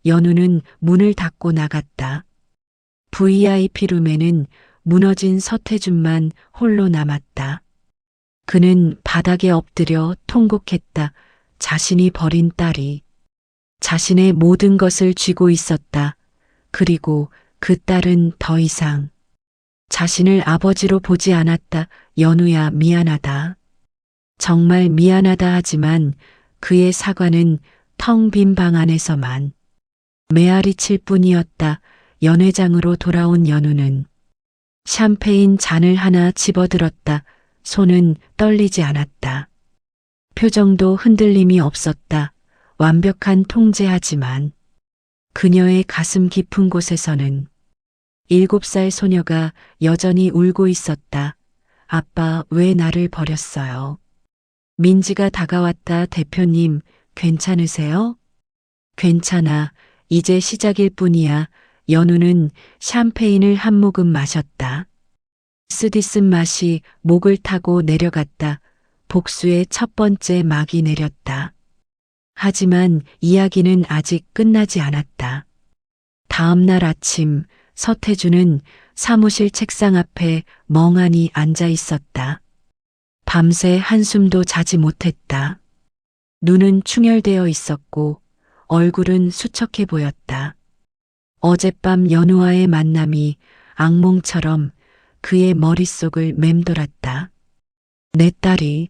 연우는 문을 닫고 나갔다. VIP 룸에는 무너진 서태준만 홀로 남았다. 그는 바닥에 엎드려 통곡했다. 자신이 버린 딸이 자신의 모든 것을 쥐고 있었다. 그리고 그 딸은 더 이상 자신을 아버지로 보지 않았다. 연우야, 미안하다. 정말 미안하다 하지만 그의 사과는 텅 빈 방 안에서만 메아리칠 뿐이었다. 연회장으로 돌아온 연우는 샴페인 잔을 하나 집어들었다. 손은 떨리지 않았다. 표정도 흔들림이 없었다. 완벽한 통제하지만 그녀의 가슴 깊은 곳에서는 7살 소녀가 여전히 울고 있었다. 아빠, 왜 나를 버렸어요? 민지가 다가왔다. 대표님, 괜찮으세요? 괜찮아. 이제 시작일 뿐이야. 연우는 샴페인을 한 모금 마셨다. 쓰디쓴 맛이 목을 타고 내려갔다. 복수의 첫 번째 막이 내렸다. 하지만 이야기는 아직 끝나지 않았다. 다음 날 아침 서태준은 사무실 책상 앞에 멍하니 앉아 있었다. 밤새 한숨도 자지 못했다. 눈은 충혈되어 있었고 얼굴은 수척해 보였다. 어젯밤 연우와의 만남이 악몽처럼 그의 머릿속을 맴돌았다. 내 딸이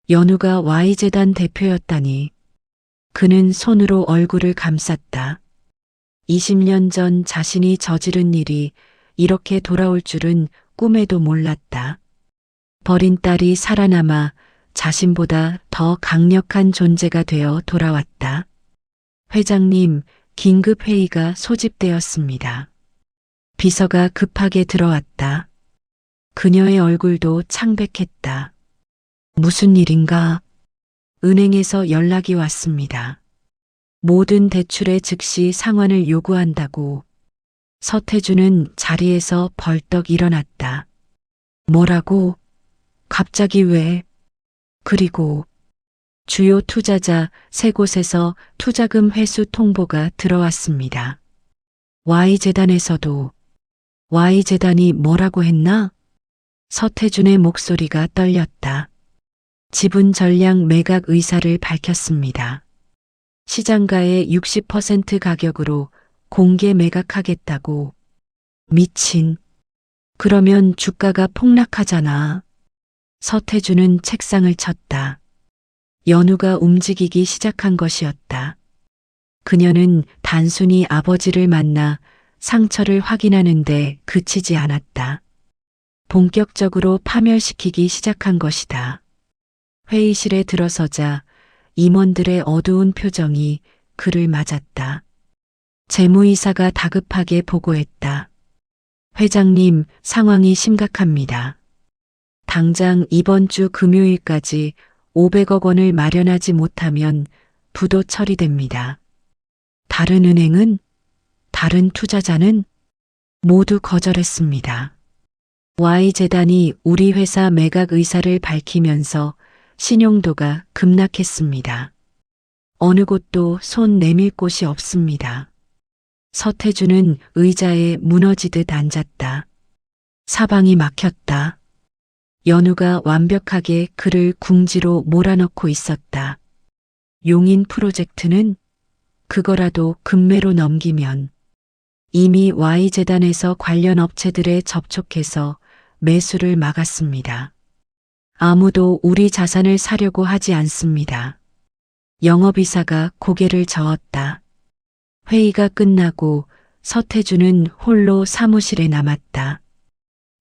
연우가 Y재단 대표였다니. 그는 손으로 얼굴을 감쌌다. 20년 전 자신이 저지른 일이 이렇게 돌아올 줄은 꿈에도 몰랐다. 버린 딸이 살아남아 자신보다 더 강력한 존재가 되어 돌아왔다. 회장님, 긴급 회의가 소집되었습니다. 비서가 급하게 들어왔다. 그녀의 얼굴도 창백했다. 무슨 일인가? 은행에서 연락이 왔습니다. 모든 대출의 즉시 상환을 요구한다고. 서태준은 자리에서 벌떡 일어났다. 뭐라고? 갑자기 왜? 그리고 주요 투자자 3곳에서 투자금 회수 통보가 들어왔습니다. Y재단에서도. Y재단이 뭐라고 했나? 서태준의 목소리가 떨렸다. 지분 전량 매각 의사를 밝혔습니다. 시장가의 60% 가격으로 공개 매각하겠다고. 미친. 그러면 주가가 폭락하잖아. 서태준은 책상을 쳤다. 연우가 움직이기 시작한 것이었다. 그녀는 단순히 아버지를 만나 상처를 확인하는데 그치지 않았다. 본격적으로 파멸시키기 시작한 것이다. 회의실에 들어서자 임원들의 어두운 표정이 그를 맞았다. 재무이사가 다급하게 보고했다. 회장님, 상황이 심각합니다. 당장 이번 주 금요일까지 500억 원을 마련하지 못하면 부도 처리됩니다. 다른 은행은? 다른 투자자는? 모두 거절했습니다. Y재단이 우리 회사 매각 의사를 밝히면서 신용도가 급락했습니다. 어느 곳도 손 내밀 곳이 없습니다. 서태준은 의자에 무너지듯 앉았다. 사방이 막혔다. 연우가 완벽하게 그를 궁지로 몰아넣고 있었다. 용인 프로젝트는? 그거라도 금매로 넘기면 이미 Y재단에서 관련 업체들에 접촉해서 매수를 막았습니다. 아무도 우리 자산을 사려고 하지 않습니다. 영업이사가 고개를 저었다. 회의가 끝나고 서태준은 홀로 사무실에 남았다.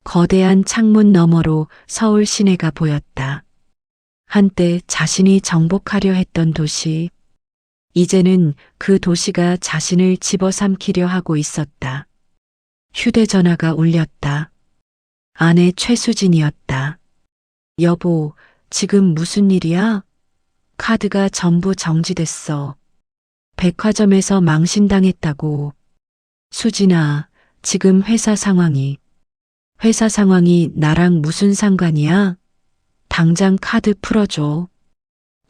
거대한 창문 너머로 서울 시내가 보였다. 한때 자신이 정복하려 했던 도시, 이제는 그 도시가 자신을 집어삼키려 하고 있었다. 휴대전화가 울렸다. 아내 최수진이었다. 여보, 지금 무슨 일이야? 카드가 전부 정지됐어. 백화점에서 망신당했다고. 수진아, 지금 회사 상황이 나랑 무슨 상관이야? 당장 카드 풀어줘.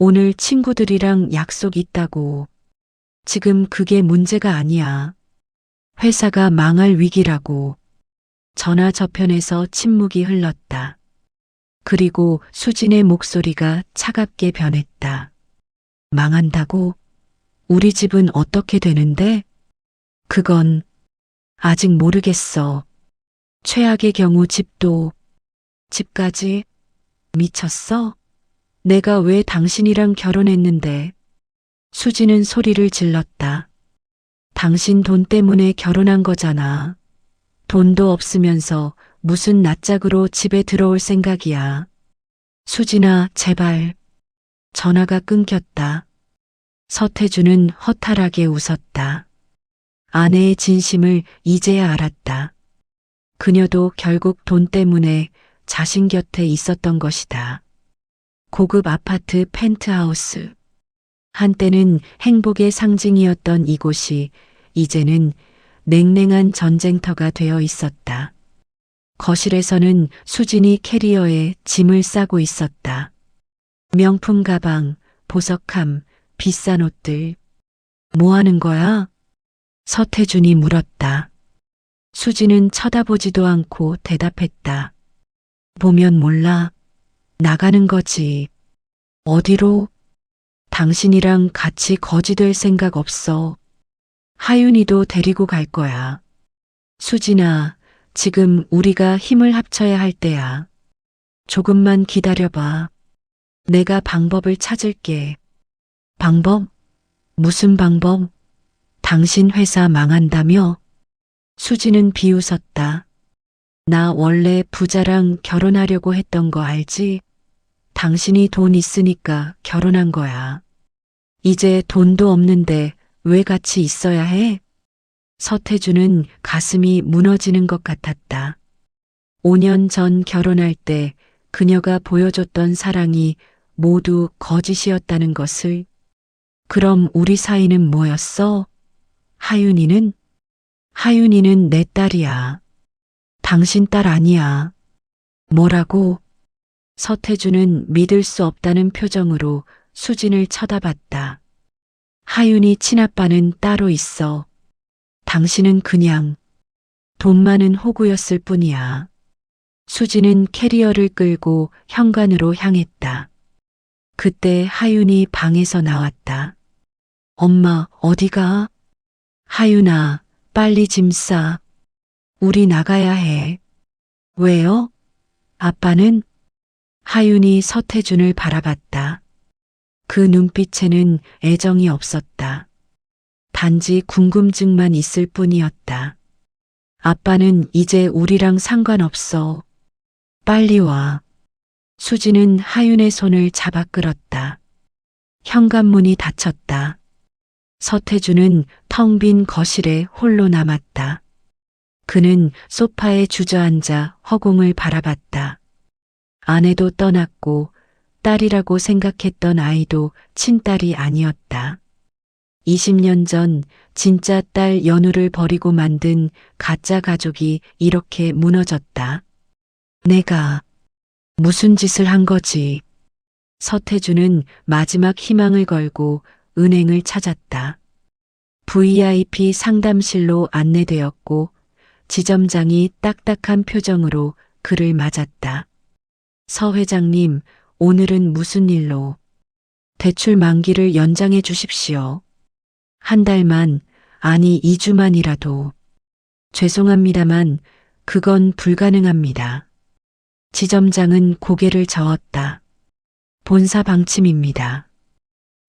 오늘 친구들이랑 약속 있다고. 지금 그게 문제가 아니야. 회사가 망할 위기라고. 전화 저편에서 침묵이 흘렀다. 그리고 수진의 목소리가 차갑게 변했다. 망한다고? 우리 집은 어떻게 되는데? 그건 아직 모르겠어. 최악의 경우 집까지? 미쳤어? 내가 왜 당신이랑 결혼했는데? 수지는 소리를 질렀다. 당신 돈 때문에 결혼한 거잖아. 돈도 없으면서 무슨 낯짝으로 집에 들어올 생각이야. 수진아, 제발. 전화가 끊겼다. 서태준은 허탈하게 웃었다. 아내의 진심을 이제야 알았다. 그녀도 결국 돈 때문에 자신 곁에 있었던 것이다. 고급 아파트 펜트하우스. 한때는 행복의 상징이었던 이곳이 이제는 냉랭한 전쟁터가 되어 있었다. 거실에서는 수진이 캐리어에 짐을 싸고 있었다. 명품 가방, 보석함, 비싼 옷들. 뭐 하는 거야? 서태준이 물었다. 수진은 쳐다보지도 않고 대답했다. 보면 몰라. 나가는 거지. 어디로? 당신이랑 같이 거지 될 생각 없어. 하윤이도 데리고 갈 거야. 수진아, 지금 우리가 힘을 합쳐야 할 때야. 조금만 기다려봐. 내가 방법을 찾을게. 방법? 무슨 방법? 당신 회사 망한다며? 수진은 비웃었다. 나 원래 부자랑 결혼하려고 했던 거 알지? 당신이 돈 있으니까 결혼한 거야. 이제 돈도 없는데 왜 같이 있어야 해? 서태준은 가슴이 무너지는 것 같았다. 5년 전 결혼할 때 그녀가 보여줬던 사랑이 모두 거짓이었다는 것을. 그럼 우리 사이는 뭐였어? 하윤이는 내 딸이야. 당신 딸 아니야. 뭐라고? 서태준은 믿을 수 없다는 표정으로 수진을 쳐다봤다. 하윤이 친아빠는 따로 있어. 당신은 그냥 돈 많은 호구였을 뿐이야. 수진은 캐리어를 끌고 현관으로 향했다. 그때 하윤이 방에서 나왔다. 엄마, 어디가? 하윤아, 빨리 짐 싸. 우리 나가야 해. 왜요? 아빠는? 하윤이 서태준을 바라봤다. 그 눈빛에는 애정이 없었다. 단지 궁금증만 있을 뿐이었다. 아빠는 이제 우리랑 상관없어. 빨리 와. 수지는 하윤의 손을 잡아 끌었다. 현관문이 닫혔다. 서태준은 텅 빈 거실에 홀로 남았다. 그는 소파에 주저앉아 허공을 바라봤다. 아내도 떠났고 딸이라고 생각했던 아이도 친딸이 아니었다. 20년 전 진짜 딸 연우를 버리고 만든 가짜 가족이 이렇게 무너졌다. 내가 무슨 짓을 한 거지? 서태준은 마지막 희망을 걸고 은행을 찾았다. VIP 상담실로 안내되었고 지점장이 딱딱한 표정으로 그를 맞았다. 서 회장님, 오늘은 무슨 일로? 대출 만기를 연장해 주십시오. 한 달만, 아니 2주만이라도. 죄송합니다만 그건 불가능합니다. 지점장은 고개를 저었다. 본사 방침입니다.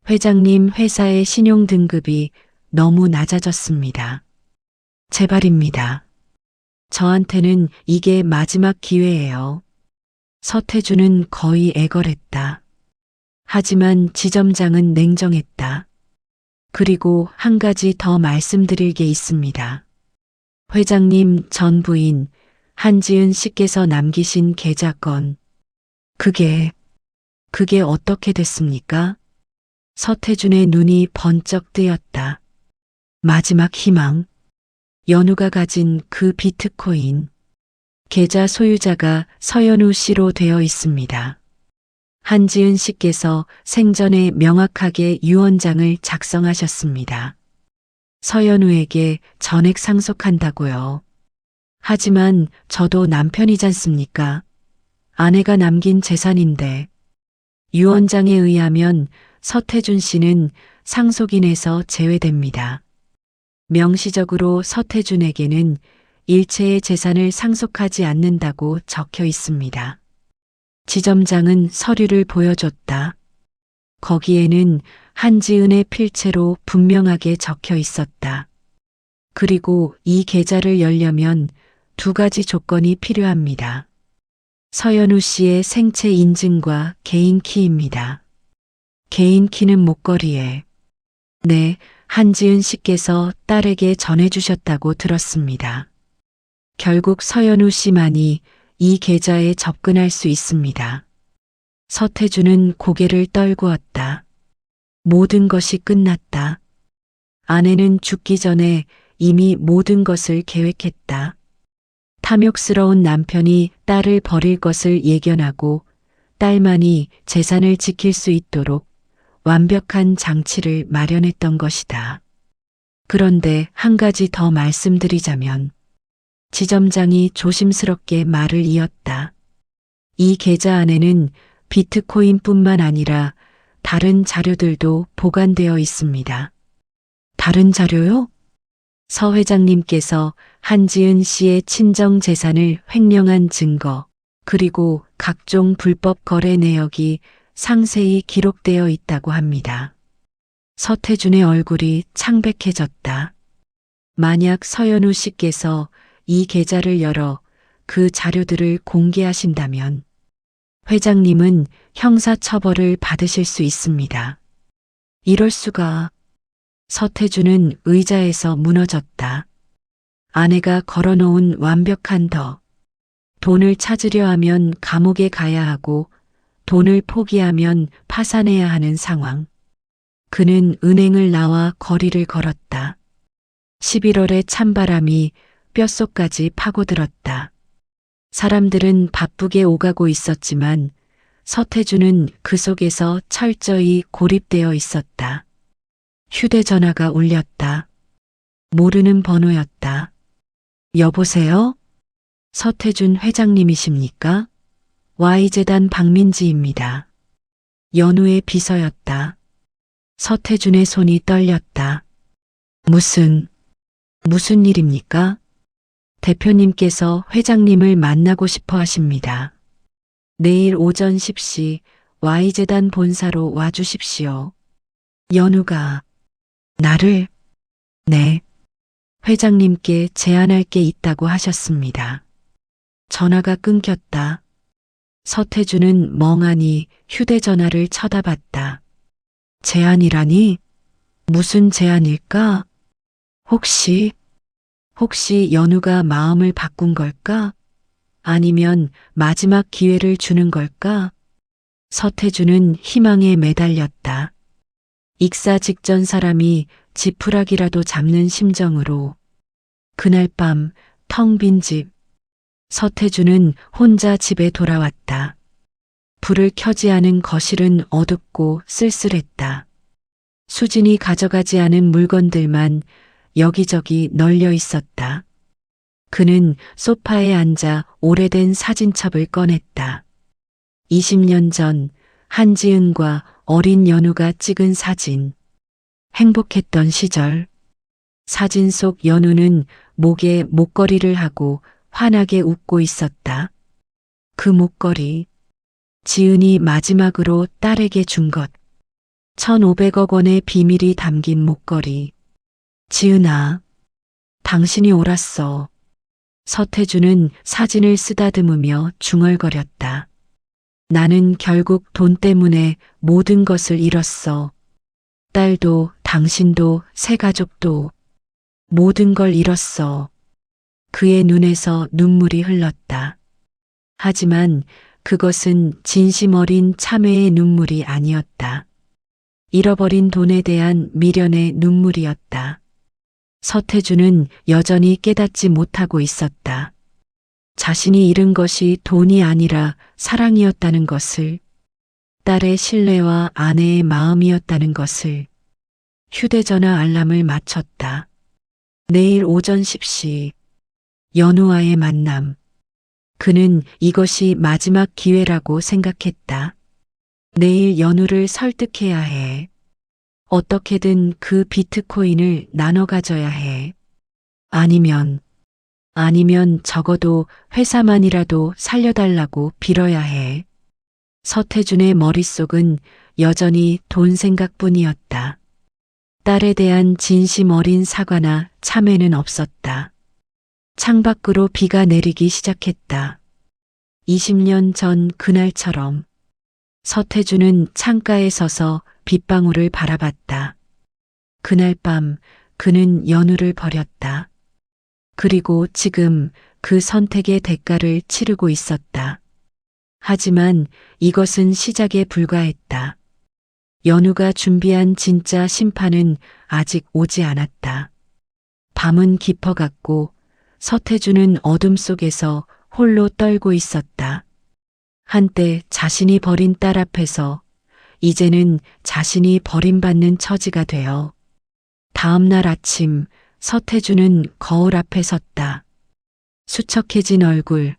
회장님 회사의 신용 등급이 너무 낮아졌습니다. 제발입니다. 저한테는 이게 마지막 기회예요. 서태준은 거의 애걸했다. 하지만 지점장은 냉정했다. 그리고 한 가지 더 말씀드릴 게 있습니다. 회장님 전 부인 한지은 씨께서 남기신 계좌건. 그게 어떻게 됐습니까? 서태준의 눈이 번쩍 뜨였다. 마지막 희망. 연우가 가진 그 비트코인. 계좌 소유자가 서연우 씨로 되어 있습니다. 한지은 씨께서 생전에 명확하게 유언장을 작성하셨습니다. 서연우에게 전액 상속한다고요. 하지만 저도 남편이잖습니까? 아내가 남긴 재산인데. 유언장에 의하면 서태준 씨는 상속인에서 제외됩니다. 명시적으로 서태준에게는 일체의 재산을 상속하지 않는다고 적혀 있습니다. 지점장은 서류를 보여줬다. 거기에는 한지은의 필체로 분명하게 적혀 있었다. 그리고 이 계좌를 열려면 2가지 조건이 필요합니다. 서연우 씨의 생체 인증과 개인 키입니다. 개인 키는 목걸이에. 네, 한지은 씨께서 딸에게 전해주셨다고 들었습니다. 결국 서연우 씨만이 이 계좌에 접근할 수 있습니다. 서태준은 고개를 떨구었다. 모든 것이 끝났다. 아내는 죽기 전에 이미 모든 것을 계획했다. 탐욕스러운 남편이 딸을 버릴 것을 예견하고 딸만이 재산을 지킬 수 있도록 완벽한 장치를 마련했던 것이다. 그런데 한 가지 더 말씀드리자면 지점장이 조심스럽게 말을 이었다. 이 계좌 안에는 비트코인뿐만 아니라 다른 자료들도 보관되어 있습니다. 다른 자료요? 서 회장님께서 한지은 씨의 친정 재산을 횡령한 증거, 그리고 각종 불법 거래 내역이 상세히 기록되어 있다고 합니다. 서태준의 얼굴이 창백해졌다. 만약 서연우 씨께서 이 계좌를 열어 그 자료들을 공개하신다면 회장님은 형사처벌을 받으실 수 있습니다. 이럴 수가. 서태준은 의자에서 무너졌다. 아내가 걸어놓은 완벽한 더. 돈을 찾으려 하면 감옥에 가야 하고 돈을 포기하면 파산해야 하는 상황. 그는 은행을 나와 거리를 걸었다. 11월의 찬바람이 뼛속까지 파고들었다. 사람들은 바쁘게 오가고 있었지만 서태준은 그 속에서 철저히 고립되어 있었다. 휴대전화가 울렸다. 모르는 번호였다. 여보세요? 서태준 회장님이십니까? Y재단 박민지입니다. 연우의 비서였다. 서태준의 손이 떨렸다. 무슨 일입니까? 대표님께서 회장님을 만나고 싶어 하십니다. 내일 오전 10시 Y재단 본사로 와주십시오. 연우가 나를? 네. 회장님께 제안할 게 있다고 하셨습니다. 전화가 끊겼다. 서태준은 멍하니 휴대전화를 쳐다봤다. 제안이라니? 무슨 제안일까? 혹시 연우가 마음을 바꾼 걸까? 아니면 마지막 기회를 주는 걸까? 서태준은 희망에 매달렸다. 익사 직전 사람이 지푸라기라도 잡는 심정으로. 그날 밤 텅 빈 집. 서태준은 혼자 집에 돌아왔다. 불을 켜지 않은 거실은 어둡고 쓸쓸했다. 수진이 가져가지 않은 물건들만 여기저기 널려 있었다. 그는 소파에 앉아 오래된 사진첩을 꺼냈다. 20년 전 한지은과 어린 연우가 찍은 사진. 행복했던 시절. 사진 속 연우는 목에 목걸이를 하고 환하게 웃고 있었다. 그 목걸이, 지은이 마지막으로 딸에게 준 것. 1,500억 원의 비밀이 담긴 목걸이. 지은아, 당신이 옳았어. 서태주는 사진을 쓰다듬으며 중얼거렸다. 나는 결국 돈 때문에 모든 것을 잃었어. 딸도, 당신도, 새 가족도 모든 걸 잃었어. 그의 눈에서 눈물이 흘렀다. 하지만 그것은 진심 어린 참회의 눈물이 아니었다. 잃어버린 돈에 대한 미련의 눈물이었다. 서태주는 여전히 깨닫지 못하고 있었다. 자신이 잃은 것이 돈이 아니라 사랑이었다는 것을, 딸의 신뢰와 아내의 마음이었다는 것을. 휴대전화 알람을 맞췄다. 내일 오전 10시, 연우와의 만남. 그는 이것이 마지막 기회라고 생각했다. 내일 연우를 설득해야 해. 어떻게든 그 비트코인을 나눠 가져야 해. 아니면 적어도 회사만이라도 살려달라고 빌어야 해. 서태준의 머릿속은 여전히 돈 생각뿐이었다. 딸에 대한 진심 어린 사과나 참회는 없었다. 창밖으로 비가 내리기 시작했다. 20년 전 그날처럼 서태주는 창가에 서서 빗방울을 바라봤다. 그날 밤 그는 연우를 버렸다. 그리고 지금 그 선택의 대가를 치르고 있었다. 하지만 이것은 시작에 불과했다. 연우가 준비한 진짜 심판은 아직 오지 않았다. 밤은 깊어갔고 서태주는 어둠 속에서 홀로 떨고 있었다. 한때 자신이 버린 딸 앞에서 이제는 자신이 버림받는 처지가 되어 다음 날 아침 서태주는 거울 앞에 섰다. 수척해진 얼굴,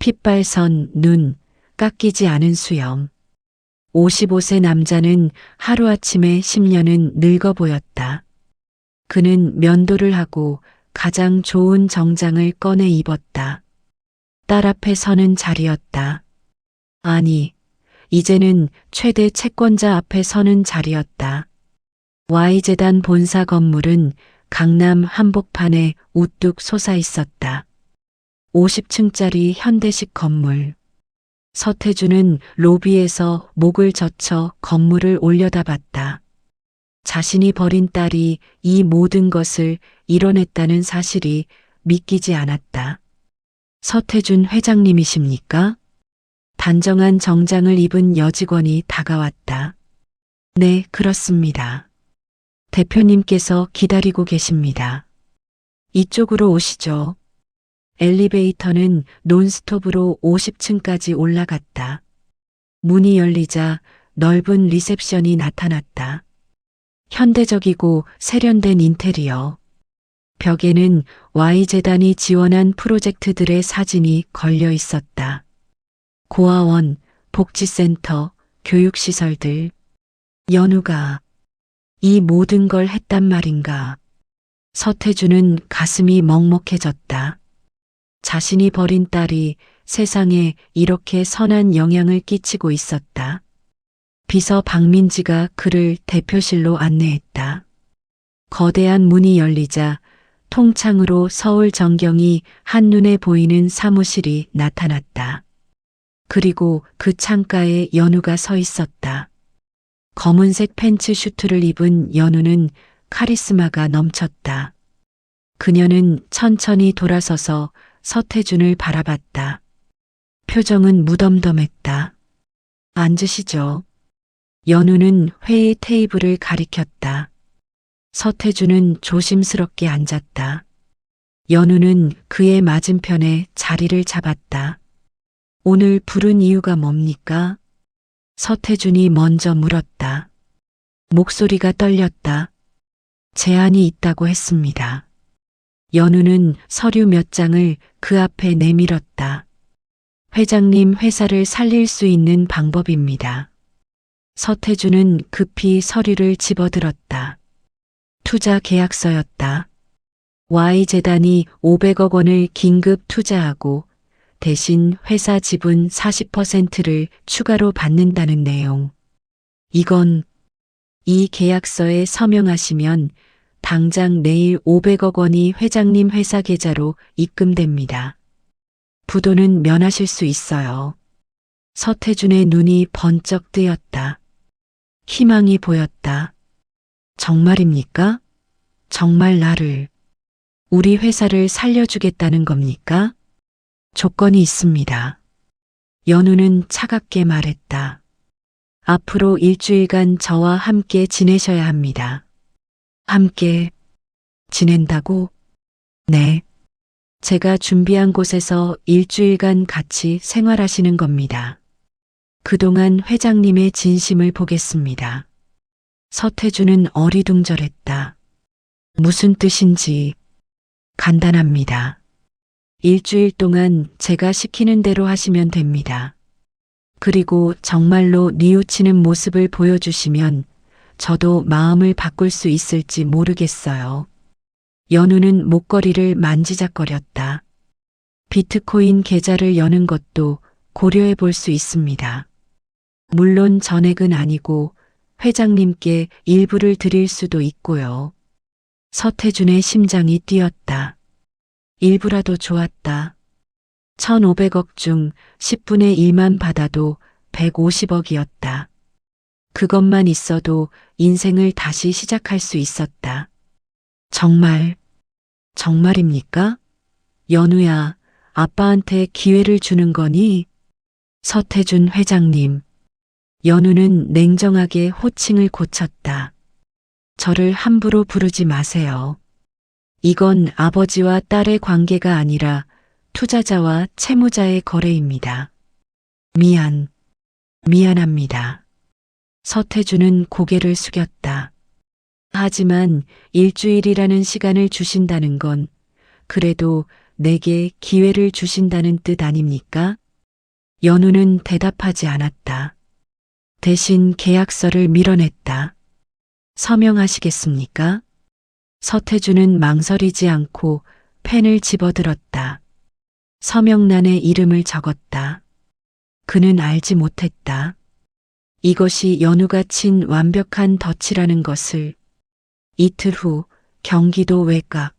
핏발선 눈, 깎이지 않은 수염. 55세 남자는 하루아침에 10년은 늙어 보였다. 그는 면도를 하고 가장 좋은 정장을 꺼내 입었다. 딸 앞에 서는 자리였다. 아니, 이제는 최대 채권자 앞에 서는 자리였다. Y재단 본사 건물은 강남 한복판에 우뚝 솟아 있었다. 50층짜리 현대식 건물. 서태주는 로비에서 목을 젖혀 건물을 올려다봤다. 자신이 버린 딸이 이 모든 것을 이뤄냈다는 사실이 믿기지 않았다. 서태준 회장님이십니까? 단정한 정장을 입은 여직원이 다가왔다. 네, 그렇습니다. 대표님께서 기다리고 계십니다. 이쪽으로 오시죠. 엘리베이터는 논스톱으로 50층까지 올라갔다. 문이 열리자 넓은 리셉션이 나타났다. 현대적이고 세련된 인테리어. 벽에는 Y재단이 지원한 프로젝트들의 사진이 걸려 있었다. 고아원, 복지센터, 교육시설들. 연우가 이 모든 걸 했단 말인가. 서태주는 가슴이 먹먹해졌다. 자신이 버린 딸이 세상에 이렇게 선한 영향을 끼치고 있었다. 비서 박민지가 그를 대표실로 안내했다. 거대한 문이 열리자 통창으로 서울 전경이 한눈에 보이는 사무실이 나타났다. 그리고 그 창가에 연우가 서 있었다. 검은색 팬츠 슈트를 입은 연우는 카리스마가 넘쳤다. 그녀는 천천히 돌아서서 서태준을 바라봤다. 표정은 무덤덤했다. 앉으시죠. 연우는 회의 테이블을 가리켰다. 서태준은 조심스럽게 앉았다. 연우는 그의 맞은편에 자리를 잡았다. 오늘 부른 이유가 뭡니까? 서태준이 먼저 물었다. 목소리가 떨렸다. 제안이 있다고 했습니다. 연우는 서류 몇 장을 그 앞에 내밀었다. 회장님 회사를 살릴 수 있는 방법입니다. 서태준은 급히 서류를 집어들었다. 투자 계약서였다. Y재단이 500억 원을 긴급 투자하고 대신 회사 지분 40%를 추가로 받는다는 내용. 이 계약서에 서명하시면 당장 내일 500억 원이 회장님 회사 계좌로 입금됩니다. 부도는 면하실 수 있어요. 서태준의 눈이 번쩍 뜨였다. 희망이 보였다. 정말입니까? 정말 나를, 우리 회사를 살려주겠다는 겁니까? 조건이 있습니다. 연우는 차갑게 말했다. 앞으로 일주일간 저와 함께 지내셔야 합니다. 함께 지낸다고? 네. 제가 준비한 곳에서 일주일간 같이 생활하시는 겁니다. 그동안 회장님의 진심을 보겠습니다. 서태준은 어리둥절했다. 무슨 뜻인지 간단합니다. 일주일 동안 제가 시키는 대로 하시면 됩니다. 그리고 정말로 뉘우치는 모습을 보여주시면 저도 마음을 바꿀 수 있을지 모르겠어요. 연우는 목걸이를 만지작거렸다. 비트코인 계좌를 여는 것도 고려해 볼 수 있습니다. 물론 전액은 아니고 회장님께 일부를 드릴 수도 있고요. 서태준의 심장이 뛰었다. 일부라도 좋았다. 1,500억 중 10분의 1만 받아도 150억이었다. 그것만 있어도 인생을 다시 시작할 수 있었다. 정말입니까? 연우야, 아빠한테 기회를 주는 거니? 서태준 회장님. 연우는 냉정하게 호칭을 고쳤다. 저를 함부로 부르지 마세요. 이건 아버지와 딸의 관계가 아니라 투자자와 채무자의 거래입니다. 미안합니다. 서태준은 고개를 숙였다. 하지만 일주일이라는 시간을 주신다는 건 그래도 내게 기회를 주신다는 뜻 아닙니까? 연우는 대답하지 않았다. 대신 계약서를 밀어냈다. 서명하시겠습니까? 서태준은 망설이지 않고 펜을 집어들었다. 서명란에 이름을 적었다. 그는 알지 못했다. 이것이 연우가 친 완벽한 덫이라는 것을. 이틀 후 경기도 외곽.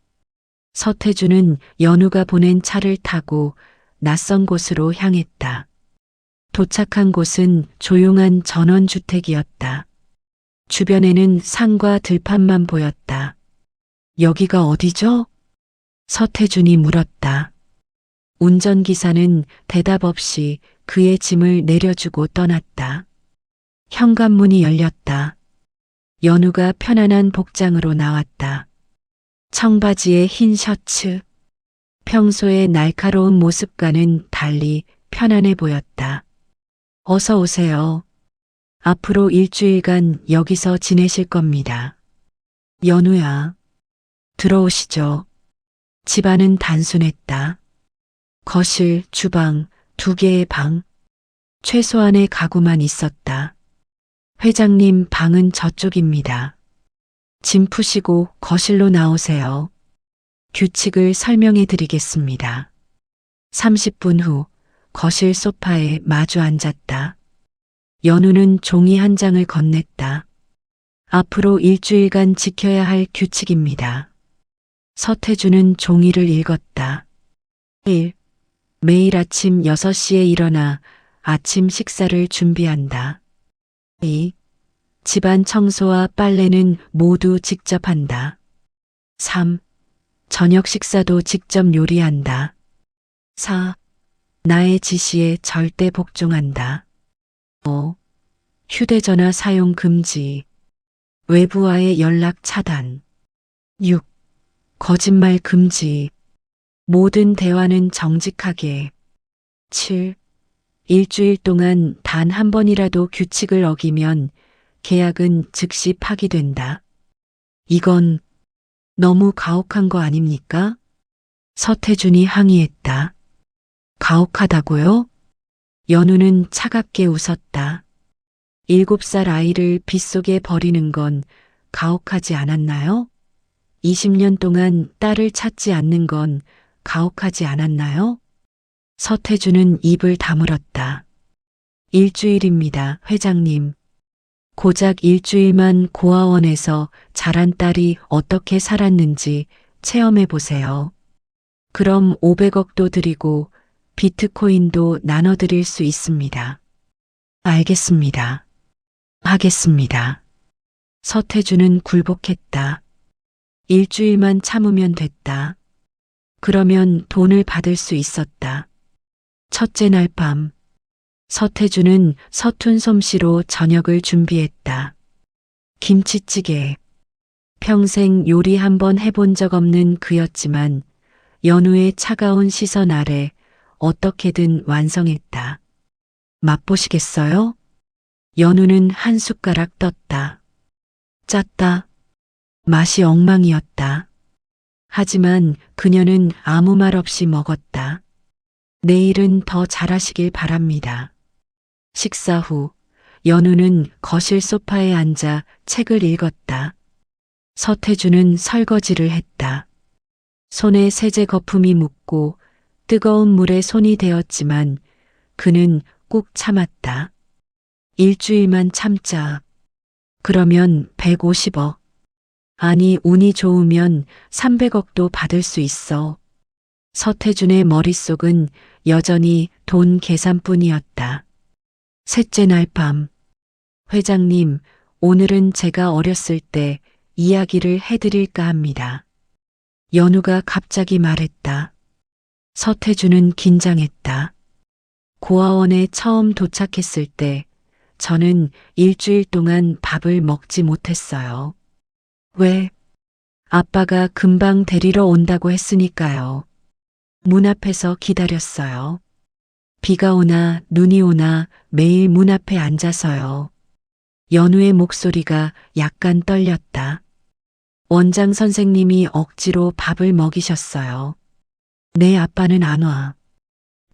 서태준은 연우가 보낸 차를 타고 낯선 곳으로 향했다. 도착한 곳은 조용한 전원주택이었다. 주변에는 산과 들판만 보였다. 여기가 어디죠? 서태준이 물었다. 운전기사는 대답 없이 그의 짐을 내려주고 떠났다. 현관문이 열렸다. 연우가 편안한 복장으로 나왔다. 청바지에 흰 셔츠. 평소의 날카로운 모습과는 달리 편안해 보였다. 어서 오세요. 앞으로 일주일간 여기서 지내실 겁니다. 연우야, 들어오시죠. 집안은 단순했다. 거실, 주방, 2개의 방. 최소한의 가구만 있었다. 회장님 방은 저쪽입니다. 짐 푸시고 거실로 나오세요. 규칙을 설명해 드리겠습니다. 30분 후 거실 소파에 마주 앉았다. 연우는 종이 한 장을 건넸다. 앞으로 일주일간 지켜야 할 규칙입니다. 서태준은 종이를 읽었다. 1. 매일 아침 6시에 일어나 아침 식사를 준비한다. 2. 집안 청소와 빨래는 모두 직접 한다. 3. 저녁 식사도 직접 요리한다. 4. 나의 지시에 절대 복종한다. 5. 휴대전화 사용 금지. 외부와의 연락 차단. 6. 거짓말 금지. 모든 대화는 정직하게. 7. 일주일 동안 단 한 번이라도 규칙을 어기면 계약은 즉시 파기된다. 이건 너무 가혹한 거 아닙니까? 서태준이 항의했다. 가혹하다고요? 연우는 차갑게 웃었다. 7살 아이를 빗속에 버리는 건 가혹하지 않았나요? 20년 동안 딸을 찾지 않는 건 가혹하지 않았나요? 서태주는 입을 다물었다. 일주일입니다, 회장님. 고작 일주일만 고아원에서 자란 딸이 어떻게 살았는지 체험해 보세요. 그럼 500억도 드리고 비트코인도 나눠드릴 수 있습니다. 알겠습니다. 하겠습니다. 서태주는 굴복했다. 일주일만 참으면 됐다. 그러면 돈을 받을 수 있었다. 첫째 날 밤, 서태주는 서툰 솜씨로 저녁을 준비했다. 김치찌개. 평생 요리 한번 해본 적 없는 그였지만 연우의 차가운 시선 아래 어떻게든 완성했다. 맛보시겠어요? 연우는 한 숟가락 떴다. 짰다. 맛이 엉망이었다. 하지만 그녀는 아무 말 없이 먹었다. 내일은 더 잘하시길 바랍니다. 식사 후 연우는 거실 소파에 앉아 책을 읽었다. 서태주는 설거지를 했다. 손에 세제 거품이 묻고 뜨거운 물에 손이 대었지만 그는 꾹 참았다. 일주일만 참자. 그러면 150억. 아니, 운이 좋으면 300억도 받을 수 있어. 서태준의 머릿속은 여전히 돈 계산뿐이었다. 셋째 날 밤. 회장님, 오늘은 제가 어렸을 때 이야기를 해드릴까 합니다. 연우가 갑자기 말했다. 서태준은 긴장했다. 고아원에 처음 도착했을 때 저는 일주일 동안 밥을 먹지 못했어요. 왜? 아빠가 금방 데리러 온다고 했으니까요. 문 앞에서 기다렸어요. 비가 오나 눈이 오나 매일 문 앞에 앉아서요. 연우의 목소리가 약간 떨렸다. 원장 선생님이 억지로 밥을 먹이셨어요. 내 아빠는 안 와.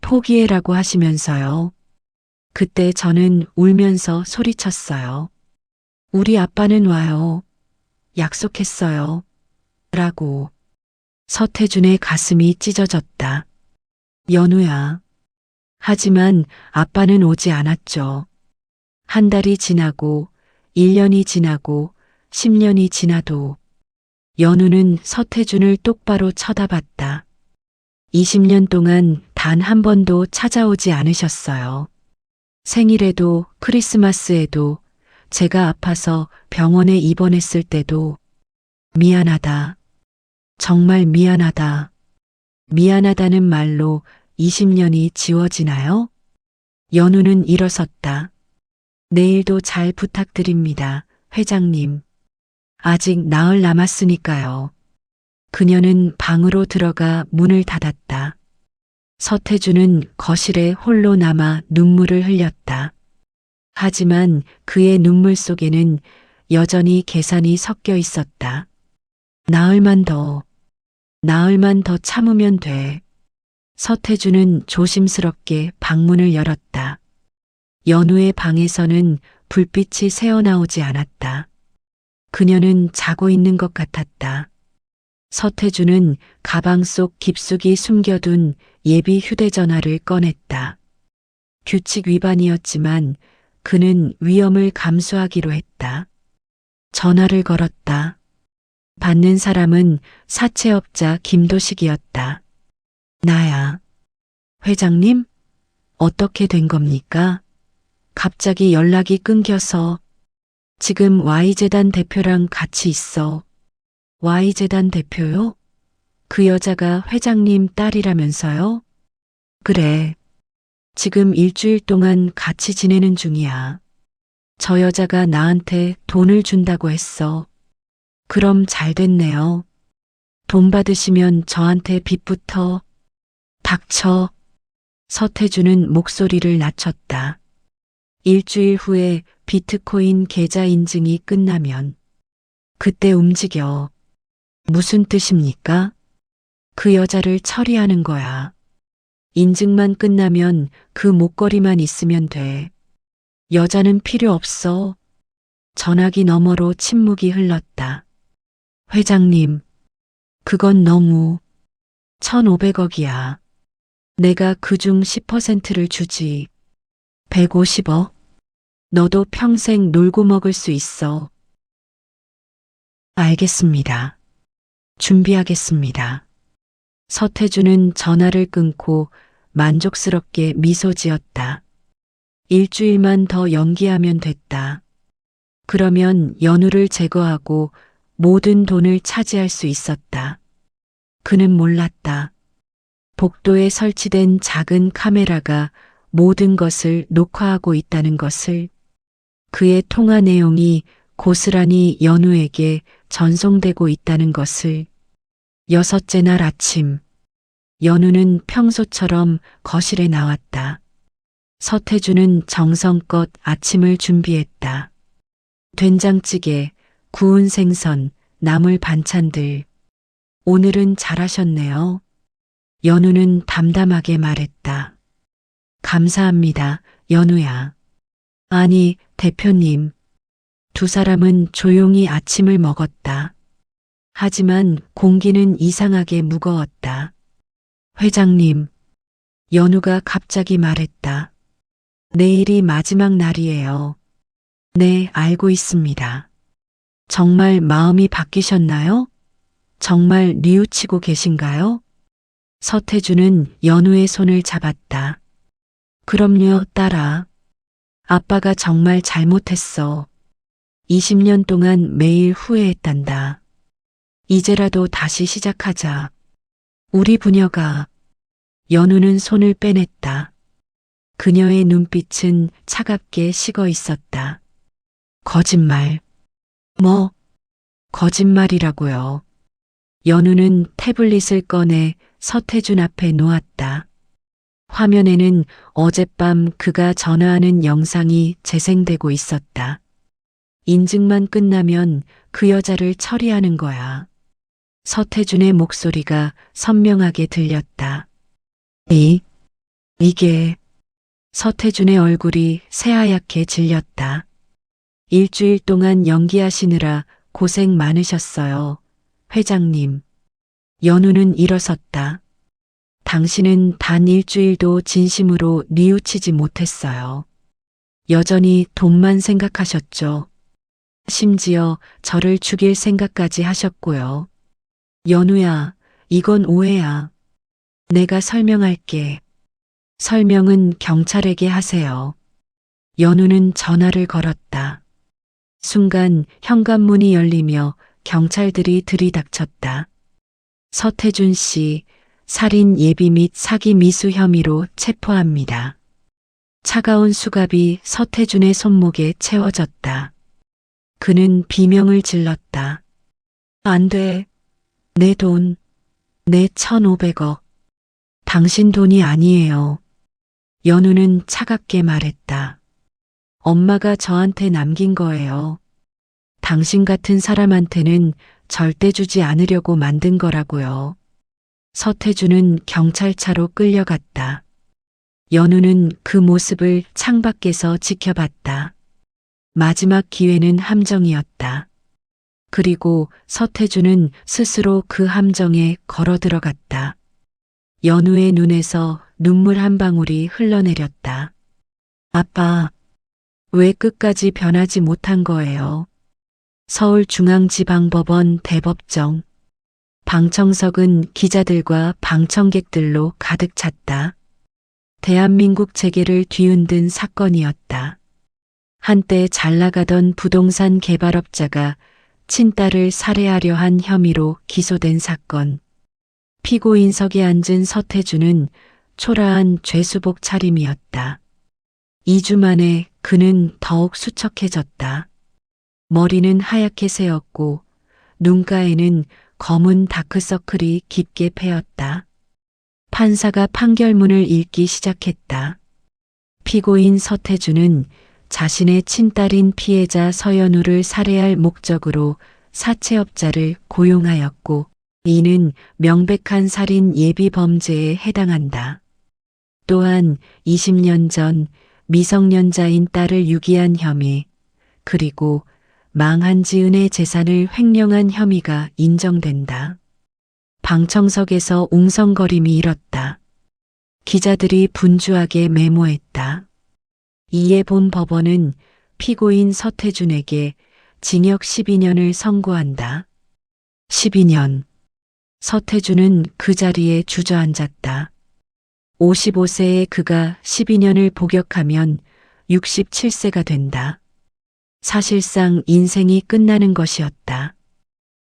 포기해라고 하시면서요. 그때 저는 울면서 소리쳤어요. 우리 아빠는 와요. 약속했어요. 라고. 서태준의 가슴이 찢어졌다. 연우야. 하지만 아빠는 오지 않았죠. 한 달이 지나고 1년이 지나고 10년이 지나도 연우는 서태준을 똑바로 쳐다봤다. 20년 동안 단 한 번도 찾아오지 않으셨어요. 생일에도 크리스마스에도 제가 아파서 병원에 입원했을 때도 미안하다. 정말 미안하다. 미안하다는 말로 20년이 지워지나요? 연우는 일어섰다. 내일도 잘 부탁드립니다, 회장님. 아직 나흘 남았으니까요. 그녀는 방으로 들어가 문을 닫았다. 서태주는 거실에 홀로 남아 눈물을 흘렸다. 하지만 그의 눈물 속에는 여전히 계산이 섞여 있었다. 나흘만 더 참으면 돼. 서태주는 조심스럽게 방문을 열었다. 연우의 방에서는 불빛이 새어나오지 않았다. 그녀는 자고 있는 것 같았다. 서태주는 가방 속 깊숙이 숨겨둔 예비 휴대전화를 꺼냈다. 규칙 위반이었지만 그는 위험을 감수하기로 했다. 전화를 걸었다. 받는 사람은 사채업자 김도식이었다. 나야. 회장님? 어떻게 된 겁니까? 갑자기 연락이 끊겨서 지금 Y재단 대표랑 같이 있어. Y재단 대표요? 그 여자가 회장님 딸이라면서요? 그래. 지금 일주일 동안 같이 지내는 중이야. 저 여자가 나한테 돈을 준다고 했어. 그럼 잘 됐네요. 돈 받으시면 저한테 빚부터. 닥쳐. 서태주는 목소리를 낮췄다. 일주일 후에 비트코인 계좌 인증이 끝나면 그때 움직여. 무슨 뜻입니까? 그 여자를 처리하는 거야. 인증만 끝나면 그 목걸이만 있으면 돼. 여자는 필요 없어. 전화기 너머로 침묵이 흘렀다. 회장님, 그건 너무 1,500억이야. 내가 그중 10%를 주지. 150억? 너도 평생 놀고 먹을 수 있어. 알겠습니다. 준비하겠습니다. 서태주는 전화를 끊고 만족스럽게 미소 지었다. 일주일만 더 연기하면 됐다. 그러면 연우를 제거하고 모든 돈을 차지할 수 있었다. 그는 몰랐다. 복도에 설치된 작은 카메라가 모든 것을 녹화하고 있다는 것을. 그의 통화 내용이 고스란히 연우에게 전송되고 있다는 것을. 여섯째 날 아침, 연우는 평소처럼 거실에 나왔다. 서태주는 정성껏 아침을 준비했다. 된장찌개, 구운 생선, 나물 반찬들. 오늘은 잘하셨네요. 연우는 담담하게 말했다. 감사합니다, 연우야. 아니, 대표님. 두 사람은 조용히 아침을 먹었다. 하지만 공기는 이상하게 무거웠다. 회장님, 연우가 갑자기 말했다. 내일이 마지막 날이에요. 네, 알고 있습니다. 정말 마음이 바뀌셨나요? 정말 뉘우치고 계신가요? 서태주는 연우의 손을 잡았다. 그럼요, 딸아. 아빠가 정말 잘못했어. 20년 동안 매일 후회했단다. 이제라도 다시 시작하자. 우리 부녀가. 연우는 손을 빼냈다. 그녀의 눈빛은 차갑게 식어 있었다. 거짓말. 뭐? 거짓말이라고요. 연우는 태블릿을 꺼내 서태준 앞에 놓았다. 화면에는 어젯밤 그가 전화하는 영상이 재생되고 있었다. 인증만 끝나면 그 여자를 처리하는 거야. 서태준의 목소리가 선명하게 들렸다. 이게. 서태준의 얼굴이 새하얗게 질렸다. 일주일 동안 연기하시느라 고생 많으셨어요. 회장님. 연우는 일어섰다. 당신은 단 일주일도 진심으로 뉘우치지 못했어요. 여전히 돈만 생각하셨죠. 심지어 저를 죽일 생각까지 하셨고요. 연우야, 이건 오해야. 내가 설명할게. 설명은 경찰에게 하세요. 연우는 전화를 걸었다. 순간 현관문이 열리며 경찰들이 들이닥쳤다. 서태준 씨, 살인 예비 및 사기 미수 혐의로 체포합니다. 차가운 수갑이 서태준의 손목에 채워졌다. 그는 비명을 질렀다. 안 돼. 내 돈. 내 1,500억. 당신 돈이 아니에요. 연우는 차갑게 말했다. 엄마가 저한테 남긴 거예요. 당신 같은 사람한테는 절대 주지 않으려고 만든 거라고요. 서태주는 경찰차로 끌려갔다. 연우는 그 모습을 창밖에서 지켜봤다. 마지막 기회는 함정이었다. 그리고 서태주는 스스로 그 함정에 걸어 들어갔다. 연우의 눈에서 눈물 한 방울이 흘러내렸다. 아빠, 왜 끝까지 변하지 못한 거예요? 서울중앙지방법원 대법정. 방청석은 기자들과 방청객들로 가득 찼다. 대한민국 재계를 뒤흔든 사건이었다. 한때 잘 나가던 부동산 개발업자가 친딸을 살해하려 한 혐의로 기소된 사건. 피고인석에 앉은 서태주는 초라한 죄수복 차림이었다. 2주 만에 그는 더욱 수척해졌다. 머리는 하얗게 새었고 눈가에는 검은 다크서클이 깊게 패였다. 판사가 판결문을 읽기 시작했다. 피고인 서태주는 자신의 친딸인 피해자 서연우를 살해할 목적으로 사채업자를 고용하였고 이는 명백한 살인 예비 범죄에 해당한다. 또한 20년 전 미성년자인 딸을 유기한 혐의, 그리고 망한 지은의 재산을 횡령한 혐의가 인정된다. 방청석에서 웅성거림이 일었다. 기자들이 분주하게 메모했다. 이에 본 법원은 피고인 서태준에게 징역 12년을 선고한다. 12년. 서태준은 그 자리에 주저앉았다. 55세의 그가 12년을 복역하면 67세가 된다. 사실상 인생이 끝나는 것이었다.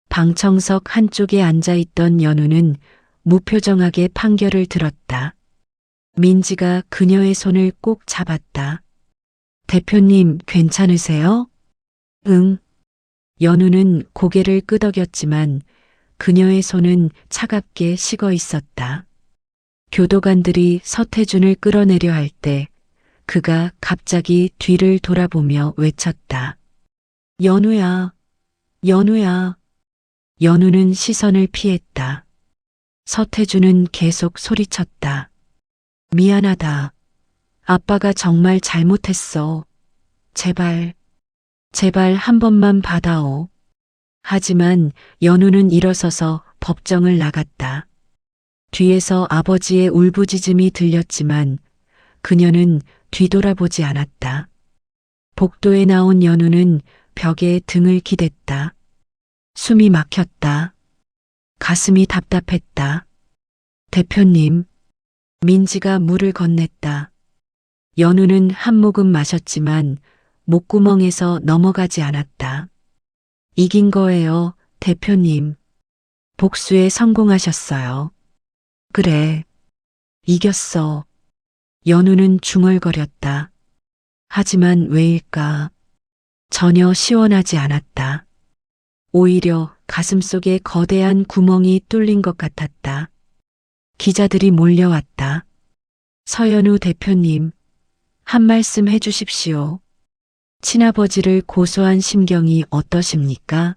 방청석 한쪽에 앉아있던 연우는 무표정하게 판결을 들었다. 민지가 그녀의 손을 꼭 잡았다. 대표님, 괜찮으세요? 응. 연우는 고개를 끄덕였지만 그녀의 손은 차갑게 식어 있었다. 교도관들이 서태준을 끌어내려 할 때 그가 갑자기 뒤를 돌아보며 외쳤다. 연우야, 연우야. 연우는 시선을 피했다. 서태준은 계속 소리쳤다. 미안하다. 아빠가 정말 잘못했어. 제발, 제발 한 번만 받아오. 하지만 연우는 일어서서 법정을 나갔다. 뒤에서 아버지의 울부짖음이 들렸지만 그녀는 뒤돌아보지 않았다. 복도에 나온 연우는 벽에 등을 기댔다. 숨이 막혔다. 가슴이 답답했다. 대표님. 민지가 물을 건넸다. 연우는 한 모금 마셨지만 목구멍에서 넘어가지 않았다. 이긴 거예요, 대표님. 복수에 성공하셨어요. 그래. 이겼어. 연우는 중얼거렸다. 하지만 왜일까? 전혀 시원하지 않았다. 오히려 가슴속에 거대한 구멍이 뚫린 것 같았다. 기자들이 몰려왔다. 서연우 대표님, 한 말씀 해주십시오. 친아버지를 고소한 심경이 어떠십니까?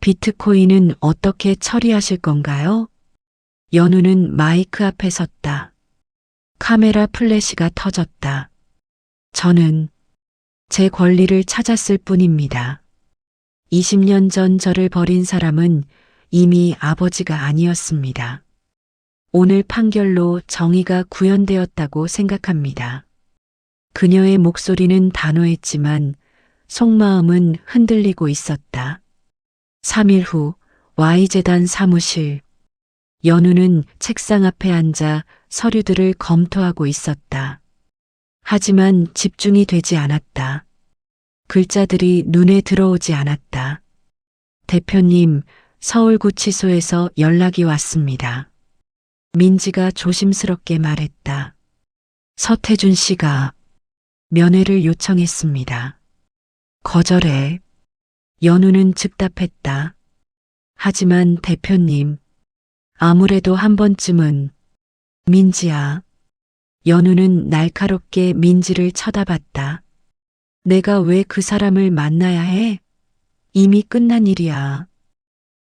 비트코인은 어떻게 처리하실 건가요? 연우는 마이크 앞에 섰다. 카메라 플래시가 터졌다. 저는 제 권리를 찾았을 뿐입니다. 20년 전 저를 버린 사람은 이미 아버지가 아니었습니다. 오늘 판결로 정의가 구현되었다고 생각합니다. 그녀의 목소리는 단호했지만 속마음은 흔들리고 있었다. 3일 후 Y재단 사무실. 연우는 책상 앞에 앉아 서류들을 검토하고 있었다. 하지만 집중이 되지 않았다. 글자들이 눈에 들어오지 않았다. 대표님, 서울구치소에서 연락이 왔습니다. 민지가 조심스럽게 말했다. 서태준 씨가 면회를 요청했습니다. 거절해. 연우는 즉답했다. 하지만 대표님, 아무래도 한 번쯤은. 민지야. 연우는 날카롭게 민지를 쳐다봤다. 내가 왜 그 사람을 만나야 해? 이미 끝난 일이야.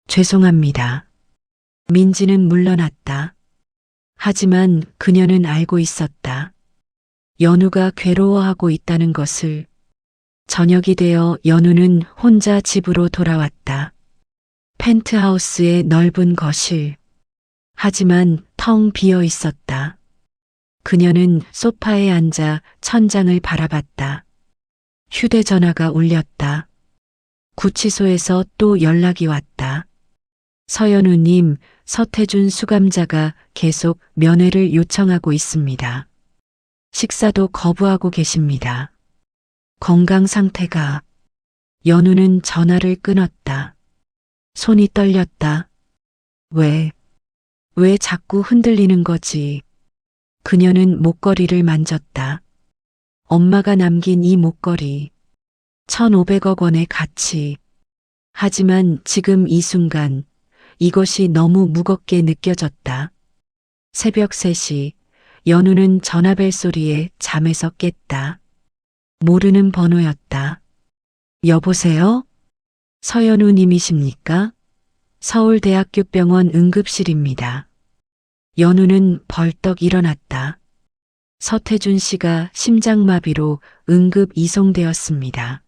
죄송합니다. 민지는 물러났다. 하지만 그녀는 알고 있었다. 연우가 괴로워하고 있다는 것을. 저녁이 되어 연우는 혼자 집으로 돌아왔다. 펜트하우스의 넓은 거실. 하지만 텅 비어 있었다. 그녀는 소파에 앉아 천장을 바라봤다. 휴대전화가 울렸다. 구치소에서 또 연락이 왔다. 서연우님, 서태준 수감자가 계속 면회를 요청하고 있습니다. 식사도 거부하고 계십니다. 건강 상태가. 연우는 전화를 끊었다. 손이 떨렸다. 왜 자꾸 흔들리는 거지? 그녀는 목걸이를 만졌다. 엄마가 남긴 이 목걸이. 1,500억 원의 가치. 하지만 지금 이 순간 이것이 너무 무겁게 느껴졌다. 새벽 3시 연우는 전화벨 소리에 잠에서 깼다. 모르는 번호였다. 여보세요? 서연우 님이십니까? 서울대학교병원 응급실입니다. 연우는 벌떡 일어났다. 서태준 씨가 심장마비로 응급 이송되었습니다.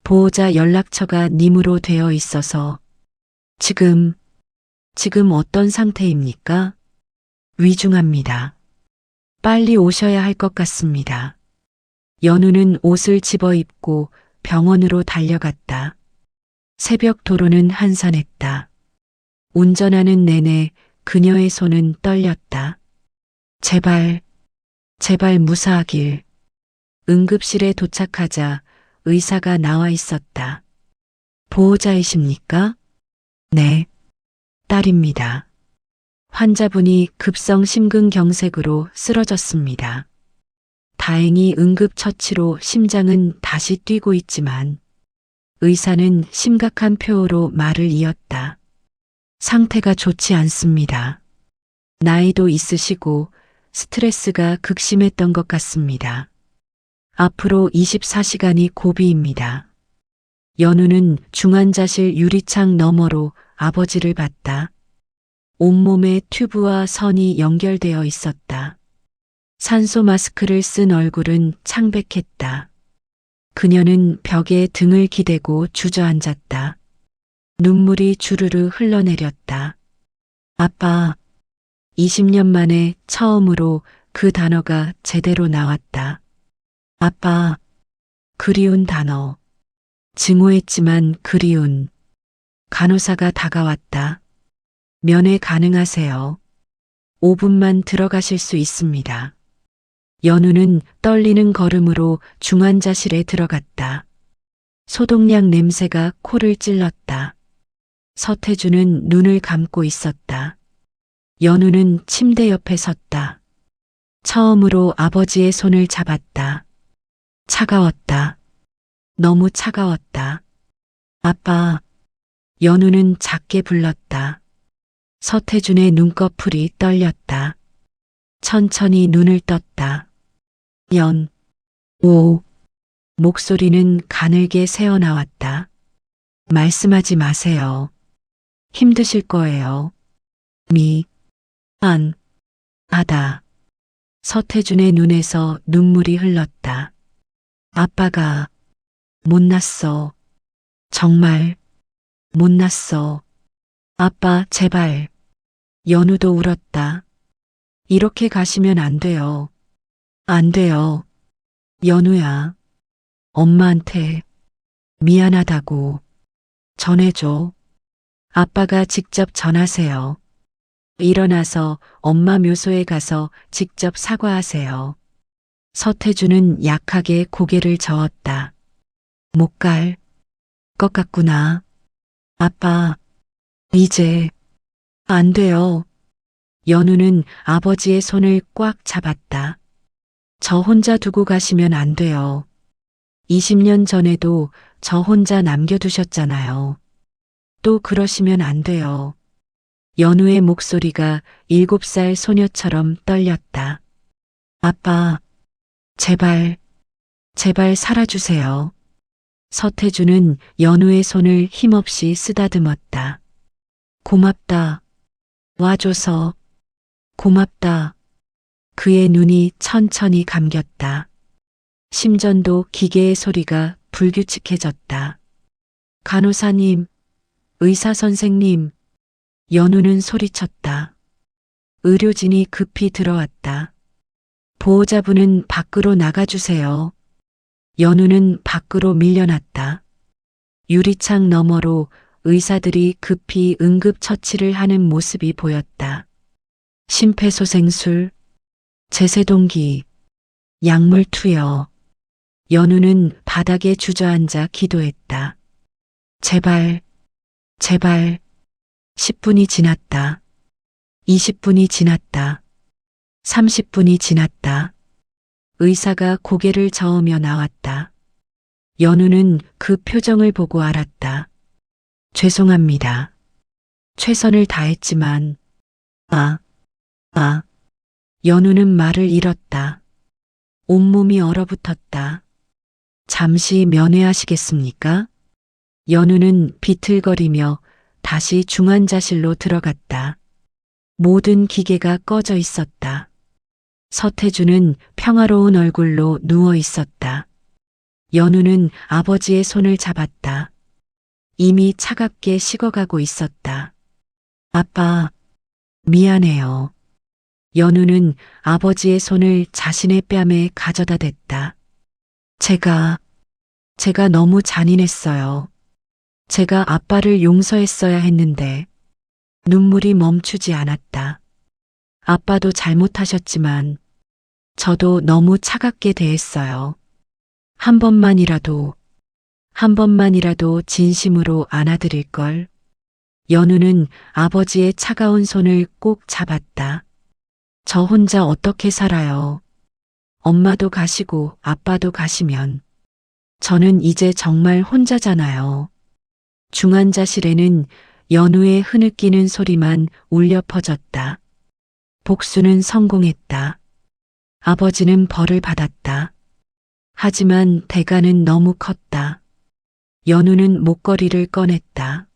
보호자 연락처가 님으로 되어 있어서 지금 지금 어떤 상태입니까? 위중합니다. 빨리 오셔야 할 것 같습니다. 연우는 옷을 집어 입고 병원으로 달려갔다. 새벽 도로는 한산했다. 운전하는 내내 그녀의 손은 떨렸다. 제발, 제발 무사하길. 응급실에 도착하자 의사가 나와 있었다. 보호자이십니까? 네, 딸입니다. 환자분이 급성 심근경색으로 쓰러졌습니다. 다행히 응급처치로 심장은 다시 뛰고 있지만 의사는 심각한 표호로 말을 이었다. 상태가 좋지 않습니다. 나이도 있으시고 스트레스가 극심했던 것 같습니다. 앞으로 24시간이 고비입니다. 연우는 중환자실 유리창 너머로 아버지를 봤다. 온몸에 튜브와 선이 연결되어 있었다. 산소 마스크를 쓴 얼굴은 창백했다. 그녀는 벽에 등을 기대고 주저앉았다. 눈물이 주르르 흘러내렸다. 아빠, 20년 만에 처음으로 그 단어가 제대로 나왔다. 아빠, 그리운 단어. 증오했지만 그리운. 간호사가 다가왔다. 면회 가능하세요. 5분만 들어가실 수 있습니다. 연우는 떨리는 걸음으로 중환자실에 들어갔다. 소독약 냄새가 코를 찔렀다. 서태주는 눈을 감고 있었다. 연우는 침대 옆에 섰다. 처음으로 아버지의 손을 잡았다. 차가웠다. 너무 차가웠다. 아빠. 연우는 작게 불렀다. 서태준의 눈꺼풀이 떨렸다. 천천히 눈을 떴다. 오. 목소리는 가늘게 새어나왔다. 말씀하지 마세요. 힘드실 거예요. 하다. 서태준의 눈에서 눈물이 흘렀다. 아빠가 못났어. 정말 못났어. 아빠, 제발. 연우도 울었다. 이렇게 가시면 안 돼요. 안 돼요. 연우야. 엄마한테 미안하다고 전해줘. 아빠가 직접 전하세요. 일어나서 엄마 묘소에 가서 직접 사과하세요. 서태주는 약하게 고개를 저었다. 못 갈 것 같구나. 아빠, 이제 안 돼요. 연우는 아버지의 손을 꽉 잡았다. 저 혼자 두고 가시면 안 돼요. 20년 전에도 저 혼자 남겨두셨잖아요. 또 그러시면 안 돼요. 연우의 목소리가 7살 소녀처럼 떨렸다. 아빠, 제발, 제발 살아주세요. 서태주는 연우의 손을 힘없이 쓰다듬었다. 고맙다. 와줘서 고맙다. 그의 눈이 천천히 감겼다. 심전도 기계의 소리가 불규칙해졌다. 간호사님, 의사 선생님, 연우는 소리쳤다. 의료진이 급히 들어왔다. 보호자분은 밖으로 나가주세요. 연우는 밖으로 밀려났다. 유리창 너머로 의사들이 급히 응급처치를 하는 모습이 보였다. 심폐소생술, 제세동기, 약물 투여. 연우는 바닥에 주저앉아 기도했다. 제발, 제발. 10분이 지났다. 20분이 지났다. 30분이 지났다. 의사가 고개를 저으며 나왔다. 연우는 그 표정을 보고 알았다. 죄송합니다. 최선을 다했지만, 연우는 말을 잃었다. 온몸이 얼어붙었다. 잠시 면회하시겠습니까? 연우는 비틀거리며 다시 중환자실로 들어갔다. 모든 기계가 꺼져 있었다. 서태주는 평화로운 얼굴로 누워 있었다. 연우는 아버지의 손을 잡았다. 이미 차갑게 식어가고 있었다. 아빠, 미안해요. 연우는 아버지의 손을 자신의 뺨에 가져다 댔다. 제가 너무 잔인했어요. 제가 아빠를 용서했어야 했는데 눈물이 멈추지 않았다. 아빠도 잘못하셨지만 저도 너무 차갑게 대했어요. 한 번만이라도 진심으로 안아드릴 걸. 연우는 아버지의 차가운 손을 꼭 잡았다. 저 혼자 어떻게 살아요? 엄마도 가시고 아빠도 가시면 저는 이제 정말 혼자잖아요. 중환자실에는 연우의 흐느끼는 소리만 울려 퍼졌다. 복수는 성공했다. 아버지는 벌을 받았다. 하지만 대가는 너무 컸다. 연우는 목걸이를 꺼냈다.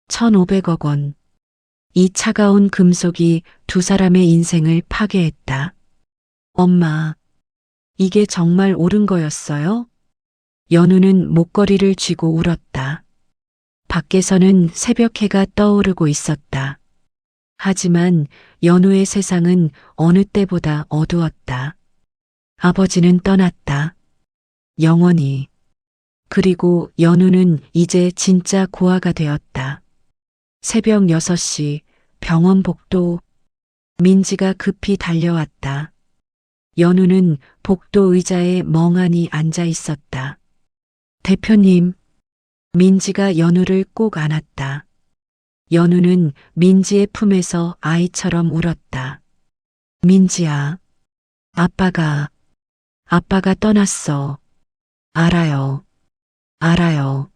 1,500억 원. 이 차가운 금속이 두 사람의 인생을 파괴했다. 엄마, 이게 정말 옳은 거였어요? 연우는 목걸이를 쥐고 울었다. 밖에서는 새벽해가 떠오르고 있었다. 하지만 연우의 세상은 어느 때보다 어두웠다. 아버지는 떠났다. 영원히. 그리고 연우는 이제 진짜 고아가 되었다. 새벽 6시 병원 복도. 민지가 급히 달려왔다. 연우는 복도 의자에 멍하니 앉아 있었다. 대표님. 민지가 연우를 꼭 안았다. 연우는 민지의 품에서 아이처럼 울었다. 민지야, 아빠가 떠났어. 알아요.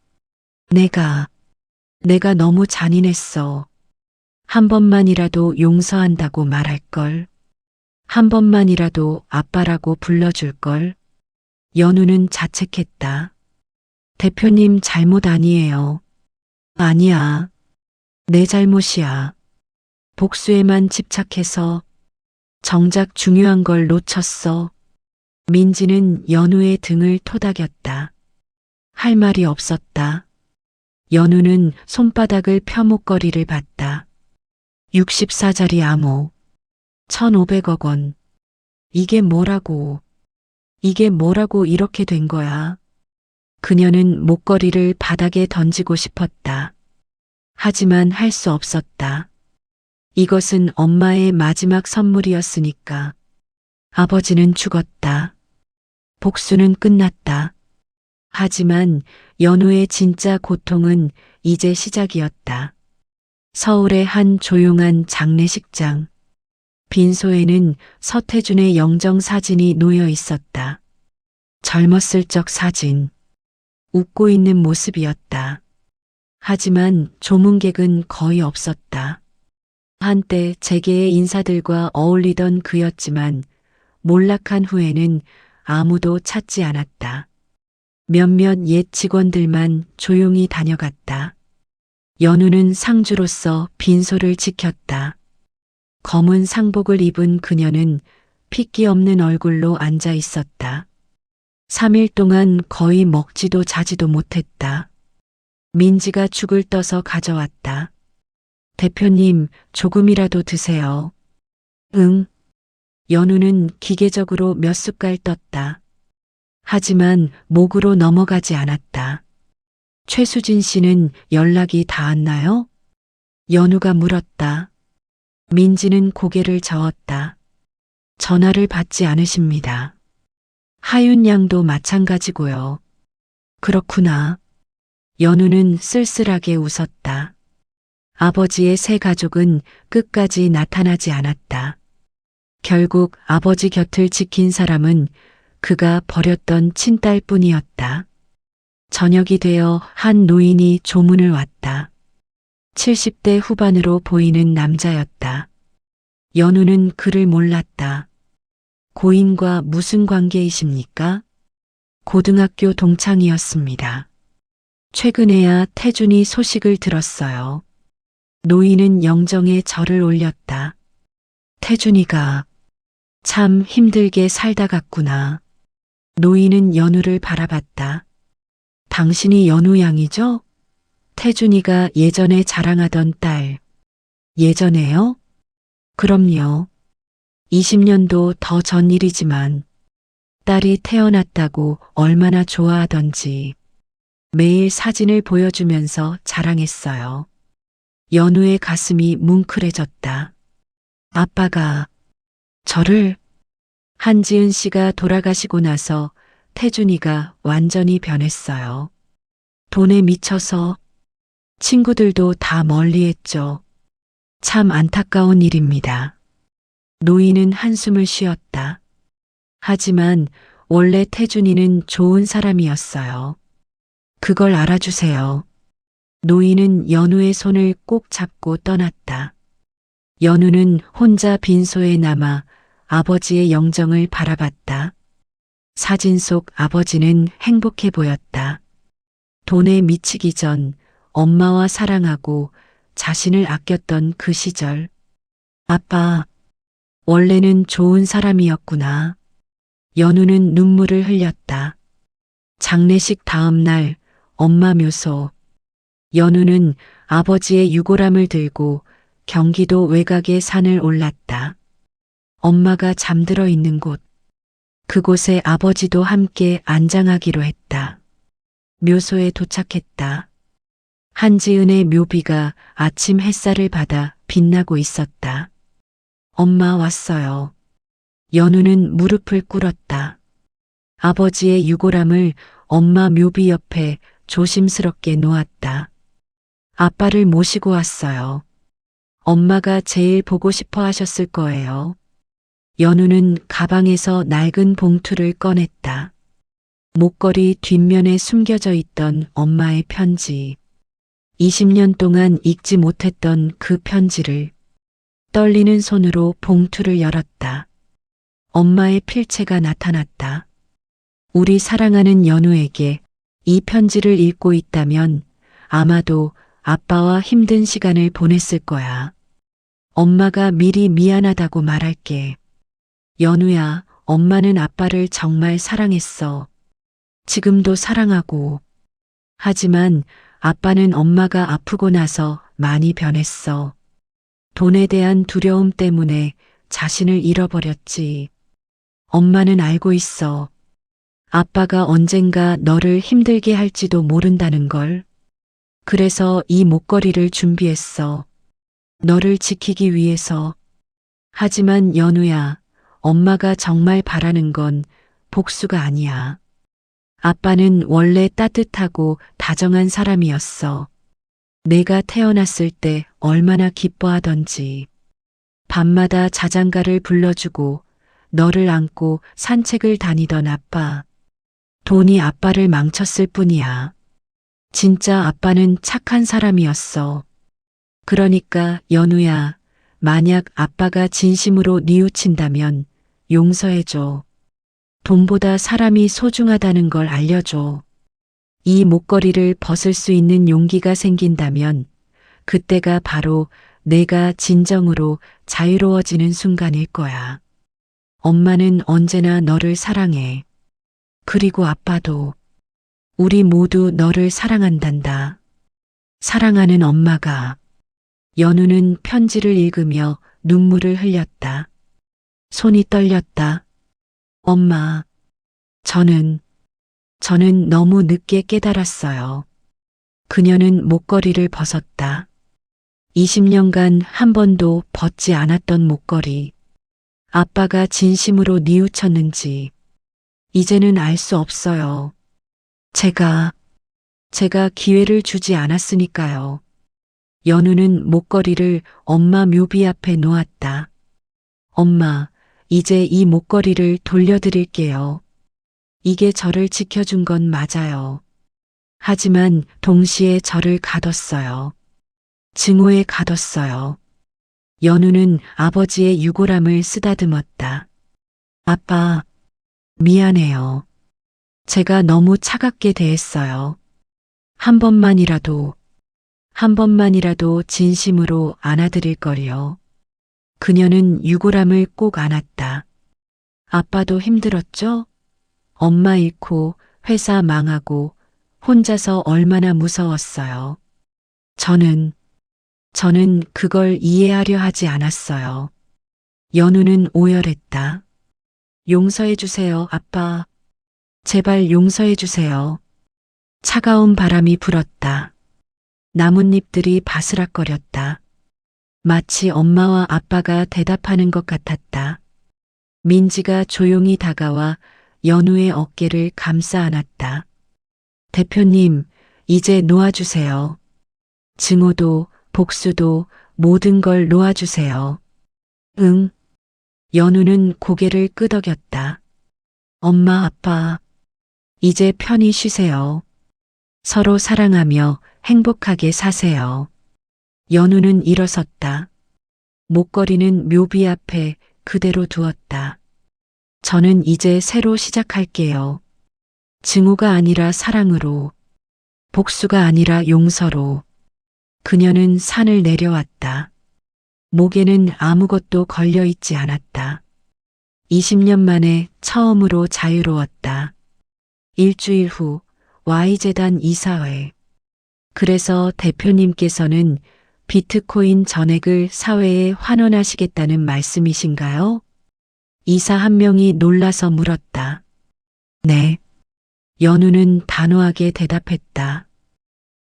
내가 너무 잔인했어. 한 번만이라도 용서한다고 말할걸. 한 번만이라도 아빠라고 불러줄걸. 연우는 자책했다. 대표님 잘못 아니에요. 아니야. 내 잘못이야. 복수에만 집착해서 정작 중요한 걸 놓쳤어. 민지는 연우의 등을 토닥였다. 할 말이 없었다. 연우는 손바닥을 펴 목걸이를 봤다. 64짜리 암호. 1,500억 원. 이게 뭐라고 이렇게 된 거야. 그녀는 목걸이를 바닥에 던지고 싶었다. 하지만 할 수 없었다. 이것은 엄마의 마지막 선물이었으니까. 아버지는 죽었다. 복수는 끝났다. 하지만 연우의 진짜 고통은 이제 시작이었다. 서울의 한 조용한 장례식장. 빈소에는 서태준의 영정 사진이 놓여 있었다. 젊었을 적 사진. 웃고 있는 모습이었다. 하지만 조문객은 거의 없었다. 한때 재계의 인사들과 어울리던 그였지만 몰락한 후에는 아무도 찾지 않았다. 몇몇 옛 직원들만 조용히 다녀갔다. 연우는 상주로서 빈소를 지켰다. 검은 상복을 입은 그녀는 핏기 없는 얼굴로 앉아 있었다. 3일 동안 거의 먹지도 자지도 못했다. 민지가 죽을 떠서 가져왔다. 대표님, 조금이라도 드세요. 응. 연우는 기계적으로 몇 숟갈 떴다. 하지만 목으로 넘어가지 않았다. 최수진 씨는 연락이 닿았나요? 연우가 물었다. 민지는 고개를 저었다. 전화를 받지 않으십니다. 하윤 양도 마찬가지고요. 그렇구나. 연우는 쓸쓸하게 웃었다. 아버지의 세 가족은 끝까지 나타나지 않았다. 결국 아버지 곁을 지킨 사람은 그가 버렸던 친딸뿐이었다. 저녁이 되어 한 노인이 조문을 왔다. 70대 후반으로 보이는 남자였다. 연우는 그를 몰랐다. 고인과 무슨 관계이십니까? 고등학교 동창이었습니다. 최근에야 태준이 소식을 들었어요. 노인은 영정에 절을 올렸다. 태준이가 참 힘들게 살다 갔구나. 노인은 연우를 바라봤다. 당신이 연우 양이죠? 태준이가 예전에 자랑하던 딸. 예전에요? 그럼요. 20년도 더 전 일이지만 딸이 태어났다고 얼마나 좋아하던지 매일 사진을 보여주면서 자랑했어요. 연우의 가슴이 뭉클해졌다. 아빠가 저를 한지은 씨가 돌아가시고 나서 태준이가 완전히 변했어요. 돈에 미쳐서 친구들도 다 멀리했죠. 참 안타까운 일입니다. 노인은 한숨을 쉬었다. 하지만 원래 태준이는 좋은 사람이었어요. 그걸 알아주세요. 노인은 연우의 손을 꼭 잡고 떠났다. 연우는 혼자 빈소에 남아 아버지의 영정을 바라봤다. 사진 속 아버지는 행복해 보였다. 돈에 미치기 전 엄마와 사랑하고 자신을 아꼈던 그 시절. 아빠, 원래는 좋은 사람이었구나. 연우는 눈물을 흘렸다. 장례식 다음 날 엄마 묘소. 연우는 아버지의 유골함을 들고 경기도 외곽의 산을 올랐다. 엄마가 잠들어 있는 곳. 그곳에 아버지도 함께 안장하기로 했다. 묘소에 도착했다. 한지은의 묘비가 아침 햇살을 받아 빛나고 있었다. 엄마 왔어요. 연우는 무릎을 꿇었다. 아버지의 유골함을 엄마 묘비 옆에 조심스럽게 놓았다. 아빠를 모시고 왔어요. 엄마가 제일 보고 싶어 하셨을 거예요. 연우는 가방에서 낡은 봉투를 꺼냈다. 목걸이 뒷면에 숨겨져 있던 엄마의 편지. 20년 동안 읽지 못했던 그 편지를 떨리는 손으로 봉투를 열었다. 엄마의 필체가 나타났다. 우리 사랑하는 연우에게 이 편지를 읽고 있다면 아마도 아빠와 힘든 시간을 보냈을 거야. 엄마가 미리 미안하다고 말할게. 연우야, 엄마는 아빠를 정말 사랑했어. 지금도 사랑하고. 하지만 아빠는 엄마가 아프고 나서 많이 변했어. 돈에 대한 두려움 때문에 자신을 잃어버렸지. 엄마는 알고 있어. 아빠가 언젠가 너를 힘들게 할지도 모른다는 걸. 그래서 이 목걸이를 준비했어. 너를 지키기 위해서. 하지만 연우야, 엄마가 정말 바라는 건 복수가 아니야. 아빠는 원래 따뜻하고 다정한 사람이었어. 내가 태어났을 때 얼마나 기뻐하던지. 밤마다 자장가를 불러주고 너를 안고 산책을 다니던 아빠. 돈이 아빠를 망쳤을 뿐이야. 진짜 아빠는 착한 사람이었어. 그러니까 연우야, 만약 아빠가 진심으로 뉘우친다면 용서해줘. 돈보다 사람이 소중하다는 걸 알려줘. 이 목걸이를 벗을 수 있는 용기가 생긴다면 그때가 바로 내가 진정으로 자유로워지는 순간일 거야. 엄마는 언제나 너를 사랑해. 그리고 아빠도. 우리 모두 너를 사랑한단다. 사랑하는 엄마가. 연우는 편지를 읽으며 눈물을 흘렸다. 손이 떨렸다. 엄마, 저는 너무 늦게 깨달았어요. 그녀는 목걸이를 벗었다. 20년간 한 번도 벗지 않았던 목걸이. 아빠가 진심으로 뉘우쳤는지 이제는 알 수 없어요. 제가 기회를 주지 않았으니까요. 연우는 목걸이를 엄마 묘비 앞에 놓았다. 엄마, 이제 이 목걸이를 돌려드릴게요. 이게 저를 지켜준 건 맞아요. 하지만 동시에 저를 가뒀어요. 증오에 가뒀어요. 연우는 아버지의 유골함을 쓰다듬었다. 아빠, 미안해요. 제가 너무 차갑게 대했어요. 한 번만이라도 진심으로 안아드릴 걸요. 그녀는 유골함을 꼭 안았다. 아빠도 힘들었죠? 엄마 잃고 회사 망하고 혼자서 얼마나 무서웠어요. 저는 저는 그걸 이해하려 하지 않았어요. 연우는 오열했다. 용서해 주세요, 아빠. 제발 용서해 주세요. 차가운 바람이 불었다. 나뭇잎들이 바스락거렸다. 마치 엄마와 아빠가 대답하는 것 같았다. 민지가 조용히 다가와 연우의 어깨를 감싸 안았다. 대표님, 이제 놓아주세요. 증오도, 복수도 모든 걸 놓아주세요. 응. 연우는 고개를 끄덕였다. 엄마, 아빠, 이제 편히 쉬세요. 서로 사랑하며 행복하게 사세요. 연우는 일어섰다. 목걸이는 묘비 앞에 그대로 두었다. 저는 이제 새로 시작할게요. 증오가 아니라 사랑으로, 복수가 아니라 용서로. 그녀는 산을 내려왔다. 목에는 아무것도 걸려 있지 않았다. 20년 만에 처음으로 자유로웠다. 일주일 후 Y재단 이사회. 그래서 대표님께서는 비트코인 전액을 사회에 환원하시겠다는 말씀이신가요? 이사 한 명이 놀라서 물었다. 네. 연우는 단호하게 대답했다.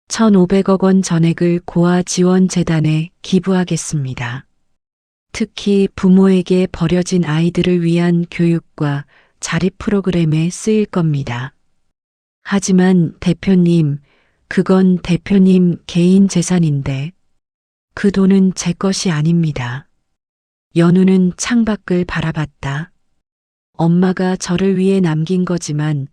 1,500억 원 전액을 고아지원재단에 기부하겠습니다. 특히 부모에게 버려진 아이들을 위한 교육과 자립 프로그램에 쓰일 겁니다. 하지만 대표님, 그건 대표님 개인 재산인데 그 돈은 제 것이 아닙니다. 연우는 창밖을 바라봤다. 엄마가 저를 위해 남긴 거지만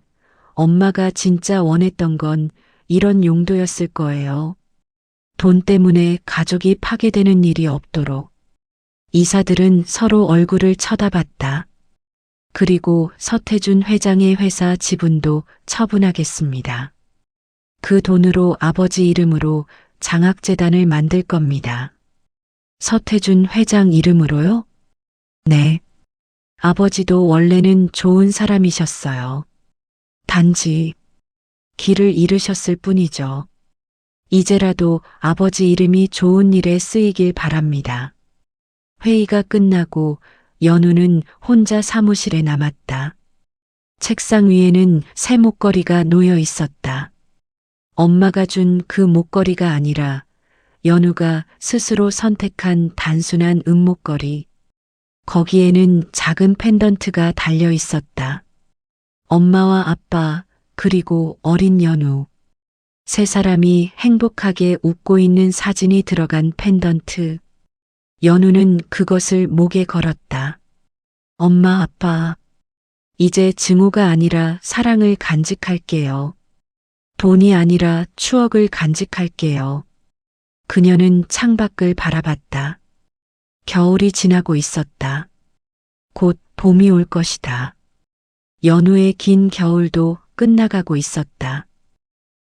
엄마가 진짜 원했던 건 이런 용도였을 거예요. 돈 때문에 가족이 파괴되는 일이 없도록. 이사들은 서로 얼굴을 쳐다봤다. 그리고 서태준 회장의 회사 지분도 처분하겠습니다. 그 돈으로 아버지 이름으로 장학재단을 만들 겁니다. 서태준 회장 이름으로요? 네. 아버지도 원래는 좋은 사람이셨어요. 단지 길을 잃으셨을 뿐이죠. 이제라도 아버지 이름이 좋은 일에 쓰이길 바랍니다. 회의가 끝나고 연우는 혼자 사무실에 남았다. 책상 위에는 새 목걸이가 놓여 있었다. 엄마가 준 그 목걸이가 아니라 연우가 스스로 선택한 단순한 은목걸이. 거기에는 작은 펜던트가 달려 있었다. 엄마와 아빠, 그리고 어린 연우. 세 사람이 행복하게 웃고 있는 사진이 들어간 펜던트. 연우는 그것을 목에 걸었다. 엄마, 아빠. 이제 증오가 아니라 사랑을 간직할게요. 돈이 아니라 추억을 간직할게요. 그녀는 창밖을 바라봤다. 겨울이 지나고 있었다. 곧 봄이 올 것이다. 연우의 긴 겨울도 끝나가고 있었다.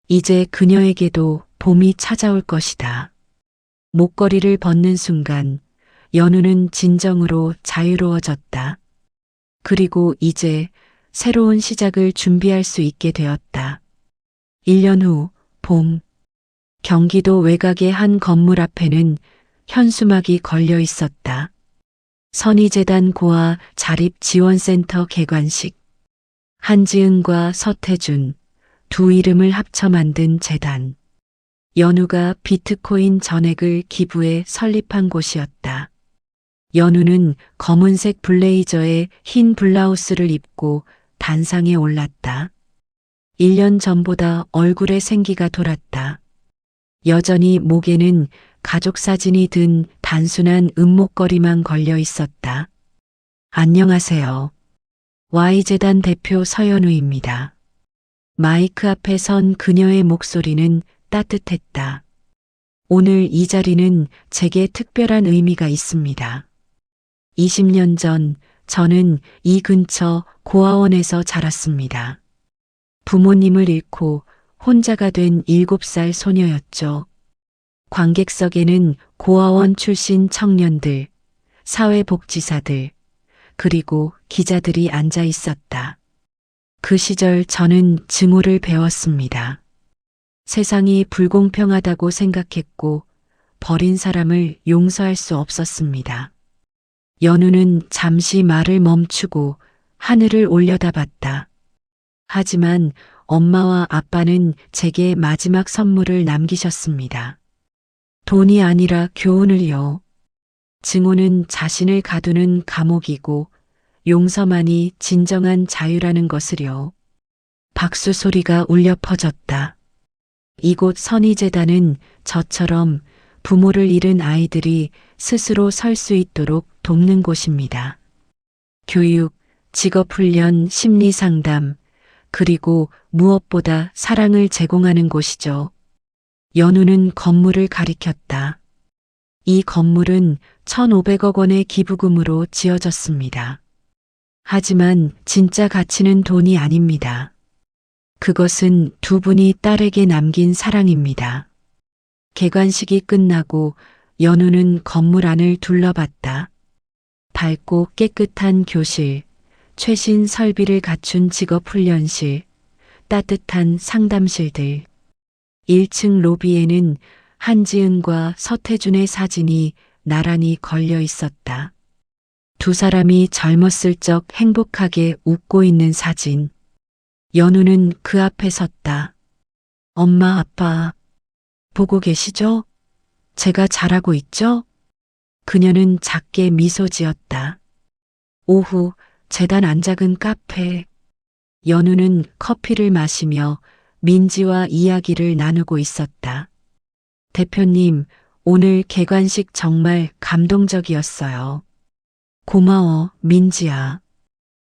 이제 그녀에게도 봄이 찾아올 것이다. 목걸이를 벗는 순간 연우는 진정으로 자유로워졌다. 그리고 이제 새로운 시작을 준비할 수 있게 되었다. 1년 후 봄. 경기도 외곽의 한 건물 앞에는 현수막이 걸려 있었다. 선희재단 고아 자립지원센터 개관식. 한지은과 서태준, 두 이름을 합쳐 만든 재단. 연우가 비트코인 전액을 기부해 설립한 곳이었다. 연우는 검은색 블레이저에 흰 블라우스를 입고 단상에 올랐다. 1년 전보다 얼굴에 생기가 돌았다. 여전히 목에는 가족 사진이 든 단순한 은목걸이만 걸려 있었다. 안녕하세요. Y재단 대표 서연우입니다. 마이크 앞에 선 그녀의 목소리는 따뜻했다. 오늘 이 자리는 제게 특별한 의미가 있습니다. 20년 전 저는 이 근처 고아원에서 자랐습니다. 부모님을 잃고 혼자가 된 7살 소녀였죠. 관객석에는 고아원 출신 청년들, 사회복지사들, 그리고 기자들이 앉아 있었다. 그 시절 저는 증오를 배웠습니다. 세상이 불공평하다고 생각했고 버린 사람을 용서할 수 없었습니다. 연우는 잠시 말을 멈추고 하늘을 올려다봤다. 하지만 엄마와 아빠는 제게 마지막 선물을 남기셨습니다. 돈이 아니라 교훈을요. 증오는 자신을 가두는 감옥이고 용서만이 진정한 자유라는 것을요. 박수 소리가 울려 퍼졌다. 이곳 선의재단은 저처럼 부모를 잃은 아이들이 스스로 설 수 있도록 돕는 곳입니다. 교육, 직업훈련, 심리상담, 그리고 무엇보다 사랑을 제공하는 곳이죠. 연우는 건물을 가리켰다. 이 건물은 1,500억 원의 기부금으로 지어졌습니다. 하지만 진짜 가치는 돈이 아닙니다. 그것은 두 분이 딸에게 남긴 사랑입니다. 개관식이 끝나고 연우는 건물 안을 둘러봤다. 밝고 깨끗한 교실, 최신 설비를 갖춘 직업훈련실, 따뜻한 상담실들. 1층 로비에는 한지은과 서태준의 사진이 나란히 걸려 있었다. 두 사람이 젊었을 적 행복하게 웃고 있는 사진. 연우는 그 앞에 섰다. 엄마, 아빠, 보고 계시죠? 제가 잘하고 있죠? 그녀는 작게 미소 지었다. 오후 재단 안작은 카페. 연우는 커피를 마시며 민지와 이야기를 나누고 있었다. 대표님, 오늘 개관식 정말 감동적이었어요. 고마워, 민지야.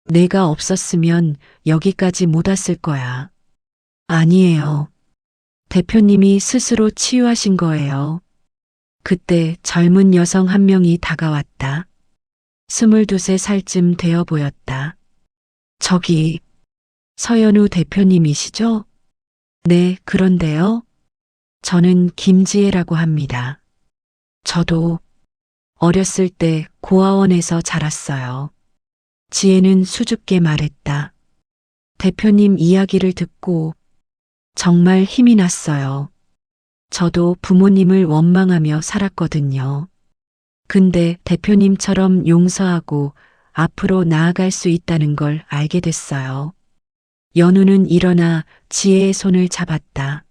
내가 없었으면 여기까지 못 왔을 거야. 아니에요. 대표님이 스스로 치유하신 거예요. 그때 젊은 여성 한 명이 다가왔다. 22살쯤 되어 보였다. 저기, 서연우 대표님이시죠? 네, 그런데요. 저는 김지혜라고 합니다. 저도 어렸을 때 고아원에서 자랐어요. 지혜는 수줍게 말했다. 대표님 이야기를 듣고 정말 힘이 났어요. 저도 부모님을 원망하며 살았거든요. 근데 대표님처럼 용서하고 앞으로 나아갈 수 있다는 걸 알게 됐어요. 연우는 일어나 지혜의 손을 잡았다.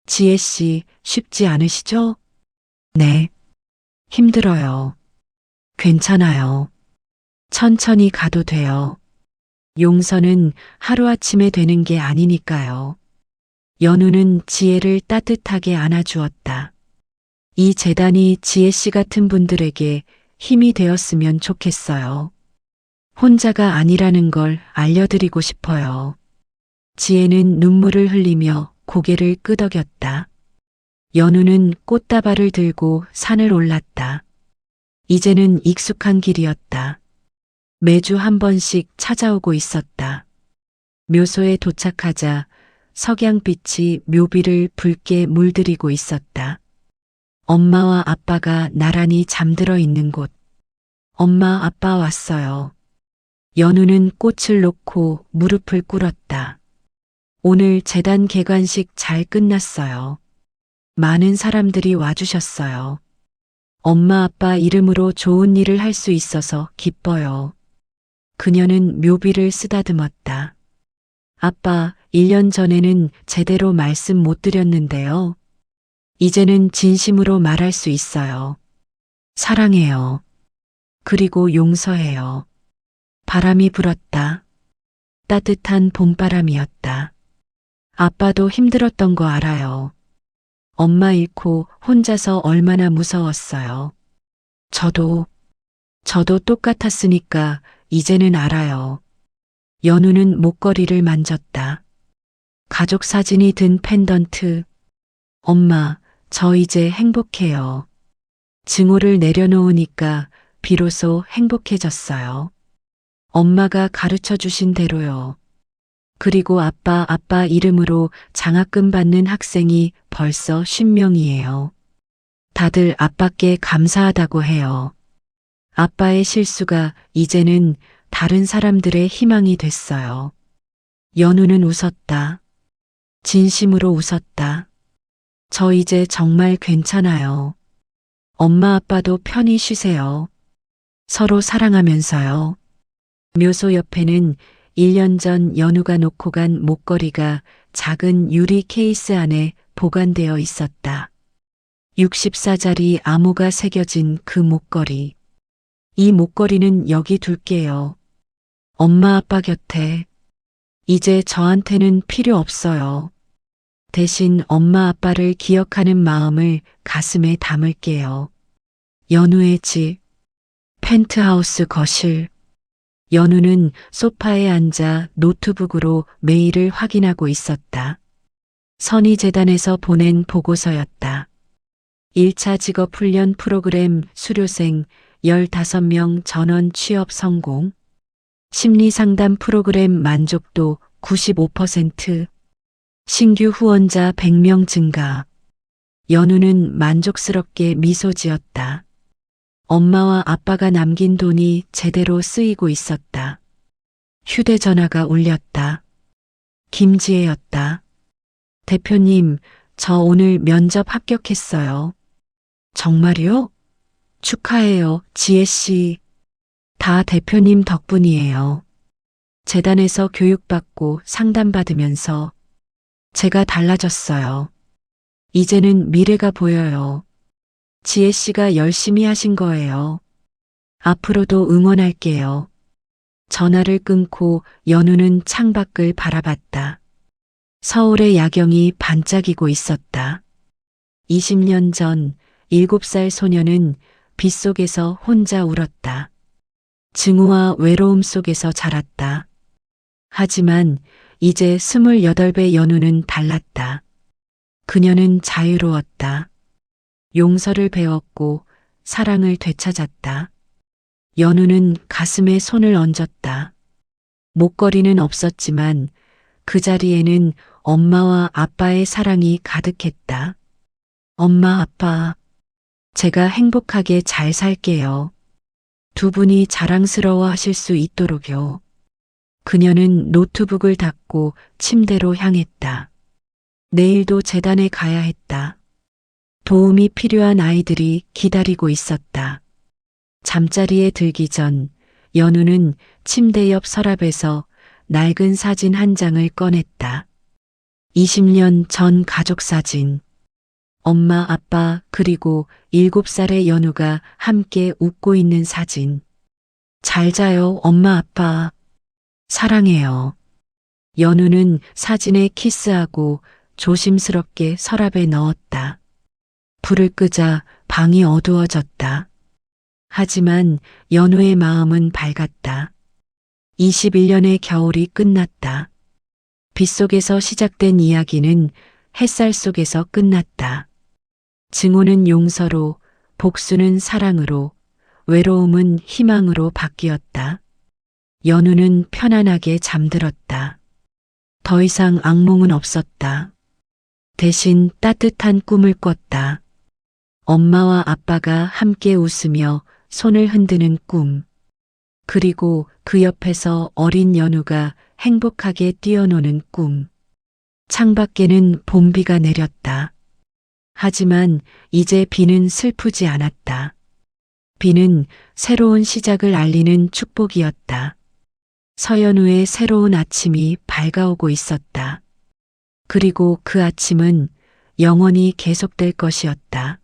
지혜 씨, 쉽지 않으시죠? 네. 힘들어요. 괜찮아요. 천천히 가도 돼요. 용서는 하루아침에 되는 게 아니니까요. 연우는 지혜를 따뜻하게 안아주었다. 이 재단이 지혜 씨 같은 분들에게 힘이 되었으면 좋겠어요. 혼자가 아니라는 걸 알려드리고 싶어요. 지혜는 눈물을 흘리며 고개를 끄덕였다. 연우는 꽃다발을 들고 산을 올랐다. 이제는 익숙한 길이었다. 매주 한 번씩 찾아오고 있었다. 묘소에 도착하자 석양빛이 묘비를 붉게 물들이고 있었다. 엄마와 아빠가 나란히 잠들어 있는 곳. 엄마, 아빠 왔어요. 연우는 꽃을 놓고 무릎을 꿇었다. 오늘 재단 개관식 잘 끝났어요. 많은 사람들이 와주셨어요. 엄마, 아빠 이름으로 좋은 일을 할 수 있어서 기뻐요. 그녀는 묘비를 쓰다듬었다. 아빠, 1년 전에는 제대로 말씀 못 드렸는데요. 이제는 진심으로 말할 수 있어요. 사랑해요. 그리고 용서해요. 바람이 불었다. 따뜻한 봄바람이었다. 아빠도 힘들었던 거 알아요. 엄마 잃고 혼자서 얼마나 무서웠어요. 저도 똑같았으니까 이제는 알아요. 연우는 목걸이를 만졌다. 가족 사진이 든 펜던트. 엄마, 저 이제 행복해요. 증오를 내려놓으니까 비로소 행복해졌어요. 엄마가 가르쳐 주신 대로요. 그리고 아빠 이름으로 장학금 받는 학생이 벌써 50명이에요. 다들 아빠께 감사하다고 해요. 아빠의 실수가 이제는 다른 사람들의 희망이 됐어요. 연우는 웃었다. 진심으로 웃었다. 저 이제 정말 괜찮아요. 엄마 아빠도 편히 쉬세요. 서로 사랑하면서요. 묘소 옆에는 1년 전 연우가 놓고 간 목걸이가 작은 유리 케이스 안에 보관되어 있었다. 64자리 암호가 새겨진 그 목걸이. 이 목걸이는 여기 둘게요. 엄마 아빠 곁에. 이제 저한테는 필요 없어요. 대신 엄마 아빠를 기억하는 마음을 가슴에 담을게요. 연우의 집, 펜트하우스 거실. 연우는 소파에 앉아 노트북으로 메일을 확인하고 있었다. 선의재단에서 보낸 보고서였다. 1차 직업훈련 프로그램 수료생 15명 전원 취업 성공. 심리상담 프로그램 만족도 95%. 신규 후원자 100명 증가. 연우는 만족스럽게 미소 지었다. 엄마와 아빠가 남긴 돈이 제대로 쓰이고 있었다. 휴대전화가 울렸다. 김지혜였다. 대표님, 저 오늘 면접 합격했어요. 정말요? 축하해요, 지혜씨. 다 대표님 덕분이에요. 재단에서 교육받고 상담받으면서 제가 달라졌어요. 이제는 미래가 보여요. 지혜씨가 열심히 하신 거예요. 앞으로도 응원할게요. 전화를 끊고 연우는 창밖을 바라봤다. 서울의 야경이 반짝이고 있었다. 20년 전 7살 소녀는 빗속에서 혼자 울었다. 증오와 외로움 속에서 자랐다. 하지만 이제 28배 연우는 달랐다. 그녀는 자유로웠다. 용서를 배웠고 사랑을 되찾았다. 연우는 가슴에 손을 얹었다. 목걸이는 없었지만 그 자리에는 엄마와 아빠의 사랑이 가득했다. 엄마, 아빠, 제가 행복하게 잘 살게요. 두 분이 자랑스러워 하실 수 있도록요. 그녀는 노트북을 닫고 침대로 향했다. 내일도 재단에 가야 했다. 도움이 필요한 아이들이 기다리고 있었다. 잠자리에 들기 전 연우는 침대 옆 서랍에서 낡은 사진 한 장을 꺼냈다. 20년 전 가족 사진. 엄마, 아빠, 그리고 7살의 연우가 함께 웃고 있는 사진. 잘 자요, 엄마, 아빠. 사랑해요. 연우는 사진에 키스하고 조심스럽게 서랍에 넣었다. 불을 끄자 방이 어두워졌다. 하지만 연우의 마음은 밝았다. 21년의 겨울이 끝났다. 빗속에서 시작된 이야기는 햇살 속에서 끝났다. 증오는 용서로, 복수는 사랑으로, 외로움은 희망으로 바뀌었다. 연우는 편안하게 잠들었다. 더 이상 악몽은 없었다. 대신 따뜻한 꿈을 꿨다. 엄마와 아빠가 함께 웃으며 손을 흔드는 꿈. 그리고 그 옆에서 어린 연우가 행복하게 뛰어노는 꿈. 창밖에는 봄비가 내렸다. 하지만 이제 비는 슬프지 않았다. 비는 새로운 시작을 알리는 축복이었다. 서연우의 새로운 아침이 밝아오고 있었다. 그리고 그 아침은 영원히 계속될 것이었다.